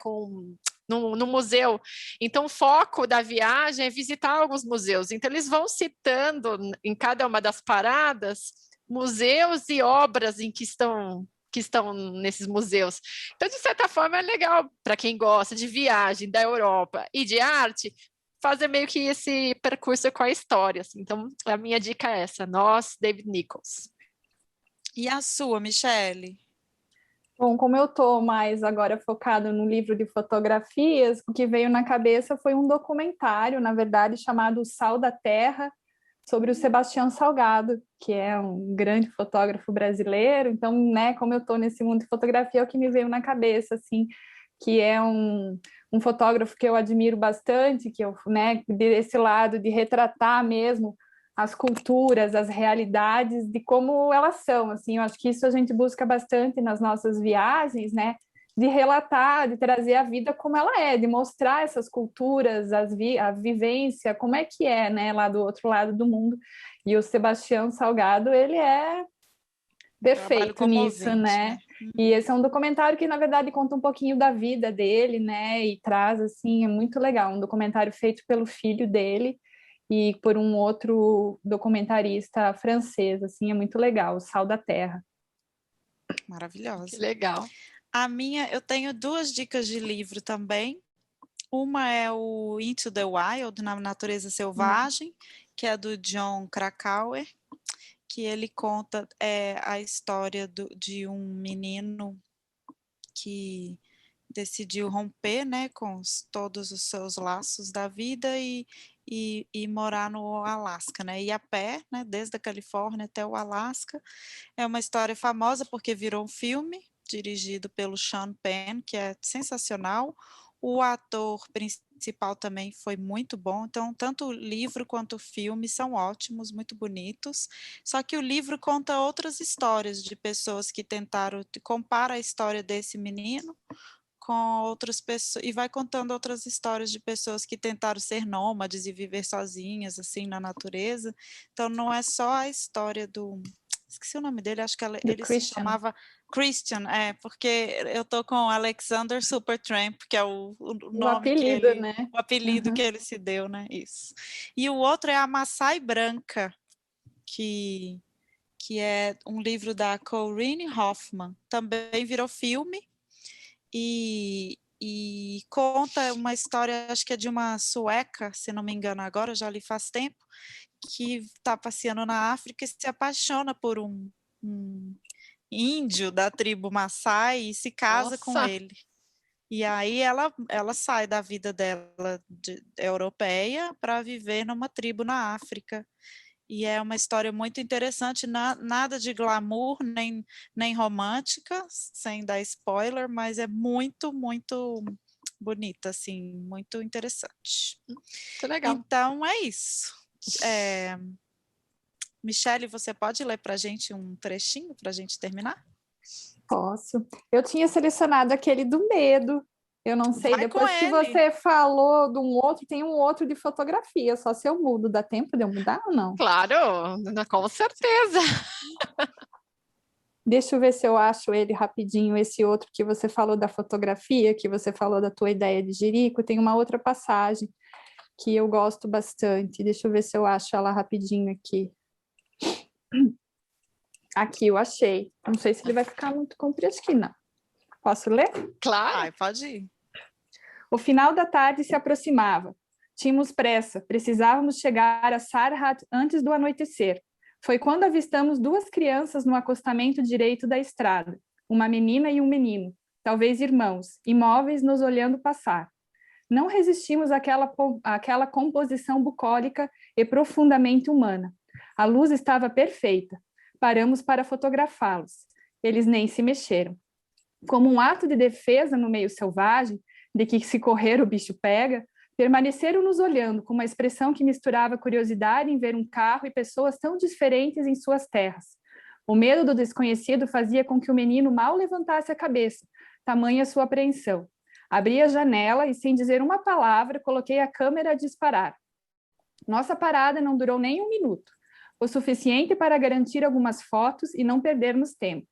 no museu. Então, o foco da viagem é visitar alguns museus. Então, eles vão citando em cada uma das paradas museus e obras em que estão nesses museus. Então, de certa forma, é legal para quem gosta de viagem da Europa e de arte, fazer meio que esse percurso com a história. Assim. Então, a minha dica é essa, Nós, David Nichols. E a sua, Michele? Bom, como eu estou mais agora focado no livro de fotografias, o que veio na cabeça foi um documentário, na verdade, chamado O Sal da Terra, sobre o Sebastião Salgado, que é um grande fotógrafo brasileiro. Então, né, como eu estou nesse mundo de fotografia, é o que me veio na cabeça, assim, que é um fotógrafo que eu admiro bastante, que eu, né, desse lado de retratar mesmo as culturas, as realidades de como elas são, assim, eu acho que isso a gente busca bastante nas nossas viagens, né, de relatar, de trazer a vida como ela é, de mostrar essas culturas, a vivência, como é que é, né, lá do outro lado do mundo, e o Sebastião Salgado, ele é perfeito nisso, né? E esse é um documentário que, na verdade, conta um pouquinho da vida dele, né? E traz, assim, é muito legal. Um documentário feito pelo filho dele e por um outro documentarista francês, assim, é muito legal, O Sal da Terra. Maravilhosa. Que legal. A minha, eu tenho 2 dicas de livro também. Uma é o Into the Wild, Na Natureza Selvagem, que é do Jon Krakauer, que ele conta a história de um menino que decidiu romper, né, com todos os seus laços da vida e morar no Alasca, né, ir a pé, né, desde a Califórnia até o Alasca. É uma história famosa porque virou um filme, dirigido pelo Sean Penn, que é sensacional. O ator principal também foi muito bom, então tanto o livro quanto o filme são ótimos, muito bonitos, só que o livro conta outras histórias de pessoas que tentaram, compara a história desse menino com outras pessoas, e vai contando outras histórias de pessoas que tentaram ser nômades e viver sozinhas, assim, na natureza, então não é só a história esqueci o nome dele, acho que ele se chamava Christian, porque eu tô com Alexander Supertramp, que é o nome apelido, que ele, né? o apelido que ele se deu, né? Isso. E o outro é a Maçai Branca, que é um livro da Corinne Hoffman, também virou filme e conta uma história, acho que é de uma sueca, se não me engano agora, já li faz tempo, que está passeando na África e se apaixona por um índio da tribo Maasai e se casa com ele. E aí ela sai da vida dela europeia para viver numa tribo na África. E é uma história muito interessante, nada de glamour, nem romântica, sem dar spoiler, mas é muito, muito bonita, assim, muito interessante. Muito legal. Então, é isso. Michele, você pode ler para a gente um trechinho para a gente terminar? Posso. Eu tinha selecionado aquele do medo. Eu não sei, Vai depois que você falou de um outro, tem um outro de fotografia, só se eu mudo. Dá tempo de eu mudar ou não? Claro, com certeza. Deixa eu ver se eu acho ele rapidinho, esse outro que você falou da fotografia, que você falou da tua ideia de Jerico, tem uma outra passagem que eu gosto bastante. Deixa eu ver se eu acho ela rapidinho aqui. Aqui, eu achei. Não sei se ele vai ficar muito comprido, acho que não. Posso ler? Claro. Pode ir. O final da tarde se aproximava. Tínhamos pressa, precisávamos chegar a Sarhat antes do anoitecer. Foi quando avistamos 2 crianças no acostamento direito da estrada, uma menina e um menino, talvez irmãos, imóveis nos olhando passar. Não resistimos àquela composição bucólica e profundamente humana. A luz estava perfeita. Paramos para fotografá-los. Eles nem se mexeram. Como um ato de defesa no meio selvagem, de que se correr o bicho pega, permaneceram nos olhando com uma expressão que misturava curiosidade em ver um carro e pessoas tão diferentes em suas terras. O medo do desconhecido fazia com que o menino mal levantasse a cabeça, tamanha sua apreensão. Abri a janela e, sem dizer uma palavra, coloquei a câmera a disparar. Nossa parada não durou nem 1 minuto, o suficiente para garantir algumas fotos e não perdermos tempo.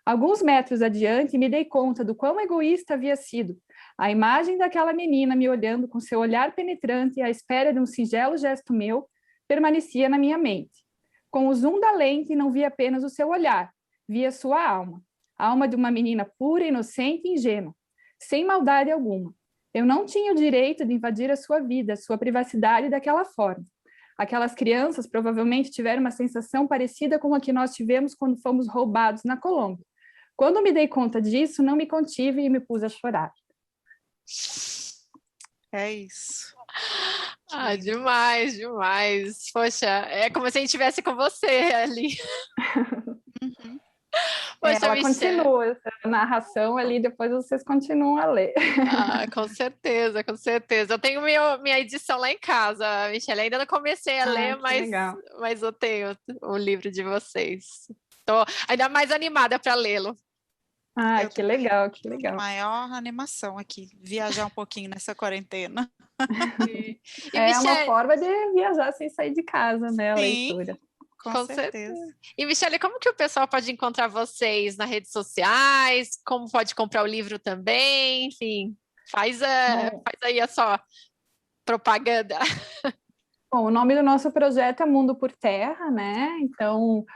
Alguns metros adiante, me dei conta do quão egoísta havia sido. A imagem daquela menina me olhando com seu olhar penetrante à espera de um singelo gesto meu permanecia na minha mente. Com o zoom da lente, não via apenas o seu olhar, via sua alma. A alma de uma menina pura, inocente e ingênua, sem maldade alguma. Eu não tinha o direito de invadir a sua vida, a sua privacidade daquela forma. Aquelas crianças provavelmente tiveram uma sensação parecida com a que nós tivemos quando fomos roubados na Colômbia. Quando me dei conta disso, não me contive e me pus a chorar. É isso. Demais, demais. Poxa, é como se a gente estivesse com você ali. Uhum. Poxa, Ela Michelle. continua essa narração ali, depois vocês continuam a ler. Ah, com certeza, com certeza. Eu tenho minha edição lá em casa, Michelle. Ainda não comecei a ler, Que legal. mas eu tenho o livro de vocês. Estou ainda mais animada para lê-lo. Eu Que legal, que legal. Maior animação aqui, viajar um pouquinho nessa quarentena. E É uma Michelle, forma de viajar sem sair de casa, né? A Sim. leitura. Com certeza. E, Michelle, como que o pessoal pode encontrar vocês nas redes sociais? Como pode comprar o livro também? Enfim, faz aí a sua propaganda. Bom, o nome do nosso projeto é Mundo por Terra, né? Então,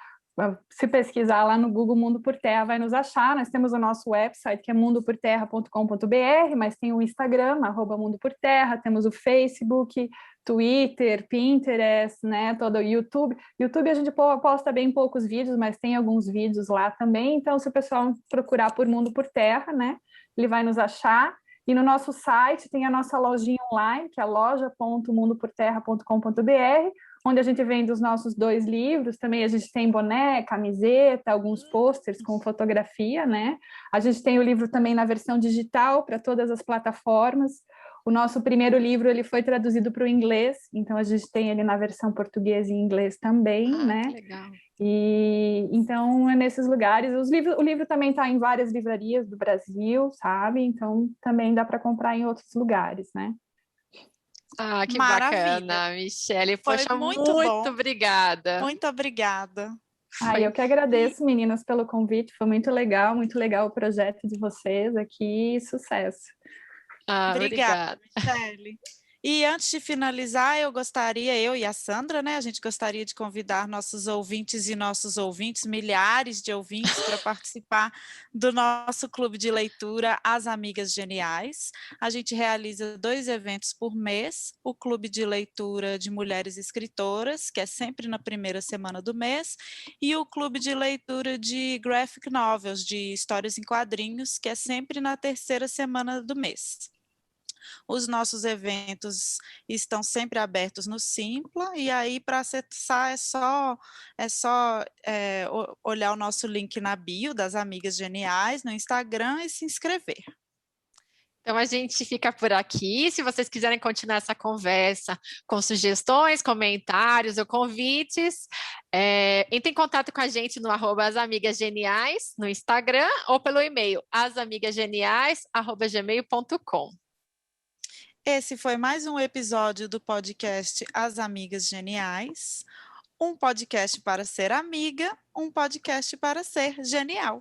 se pesquisar lá no Google Mundo por Terra, vai nos achar. Nós temos o nosso website, que é mundoporterra.com.br, mas tem o Instagram, @Mundo por Terra, temos o Facebook, Twitter, Pinterest, né? Todo o YouTube. YouTube a gente posta bem poucos vídeos, mas tem alguns vídeos lá também. Então, se o pessoal procurar por Mundo por Terra, né? Ele vai nos achar. E no nosso site tem a nossa lojinha online, que é loja.mundoporterra.com.br, onde a gente vende os nossos 2 livros. Também a gente tem boné, camiseta, alguns posters com fotografia, né? A gente tem o livro também na versão digital para todas as plataformas. O nosso primeiro livro ele foi traduzido para o inglês, então a gente tem ele na versão português e inglês também, né? Que legal. E então é nesses lugares. O livro também está em várias livrarias do Brasil, sabe? Então também dá para comprar em outros lugares, né? Que Maravilha. bacana, Michelle. Foi Poxa, muito bom. obrigada. Muito obrigada. Eu que agradeço, meninas, pelo convite. Foi muito legal o projeto de vocês aqui. Sucesso. Obrigada, Michelle. E antes de finalizar, eu e a Sandra, né, a gente gostaria de convidar nossos ouvintes, milhares de ouvintes, para participar do nosso clube de leitura As Amigas Geniais. A gente realiza 2 eventos por mês, o clube de leitura de mulheres escritoras, que é sempre na primeira semana do mês, e o clube de leitura de graphic novels, de histórias em quadrinhos, que é sempre na terceira semana do mês. Os nossos eventos estão sempre abertos no Simpla, e aí para acessar é só olhar o nosso link na bio das Amigas Geniais no Instagram e se inscrever. Então a gente fica por aqui. Se vocês quiserem continuar essa conversa com sugestões, comentários ou convites, entre em contato com a gente no @asamigasgeniais no Instagram ou pelo e-mail asamigasgeniais@gmail.com. Esse foi mais um episódio do podcast As Amigas Geniais, um podcast para ser amiga, um podcast para ser genial.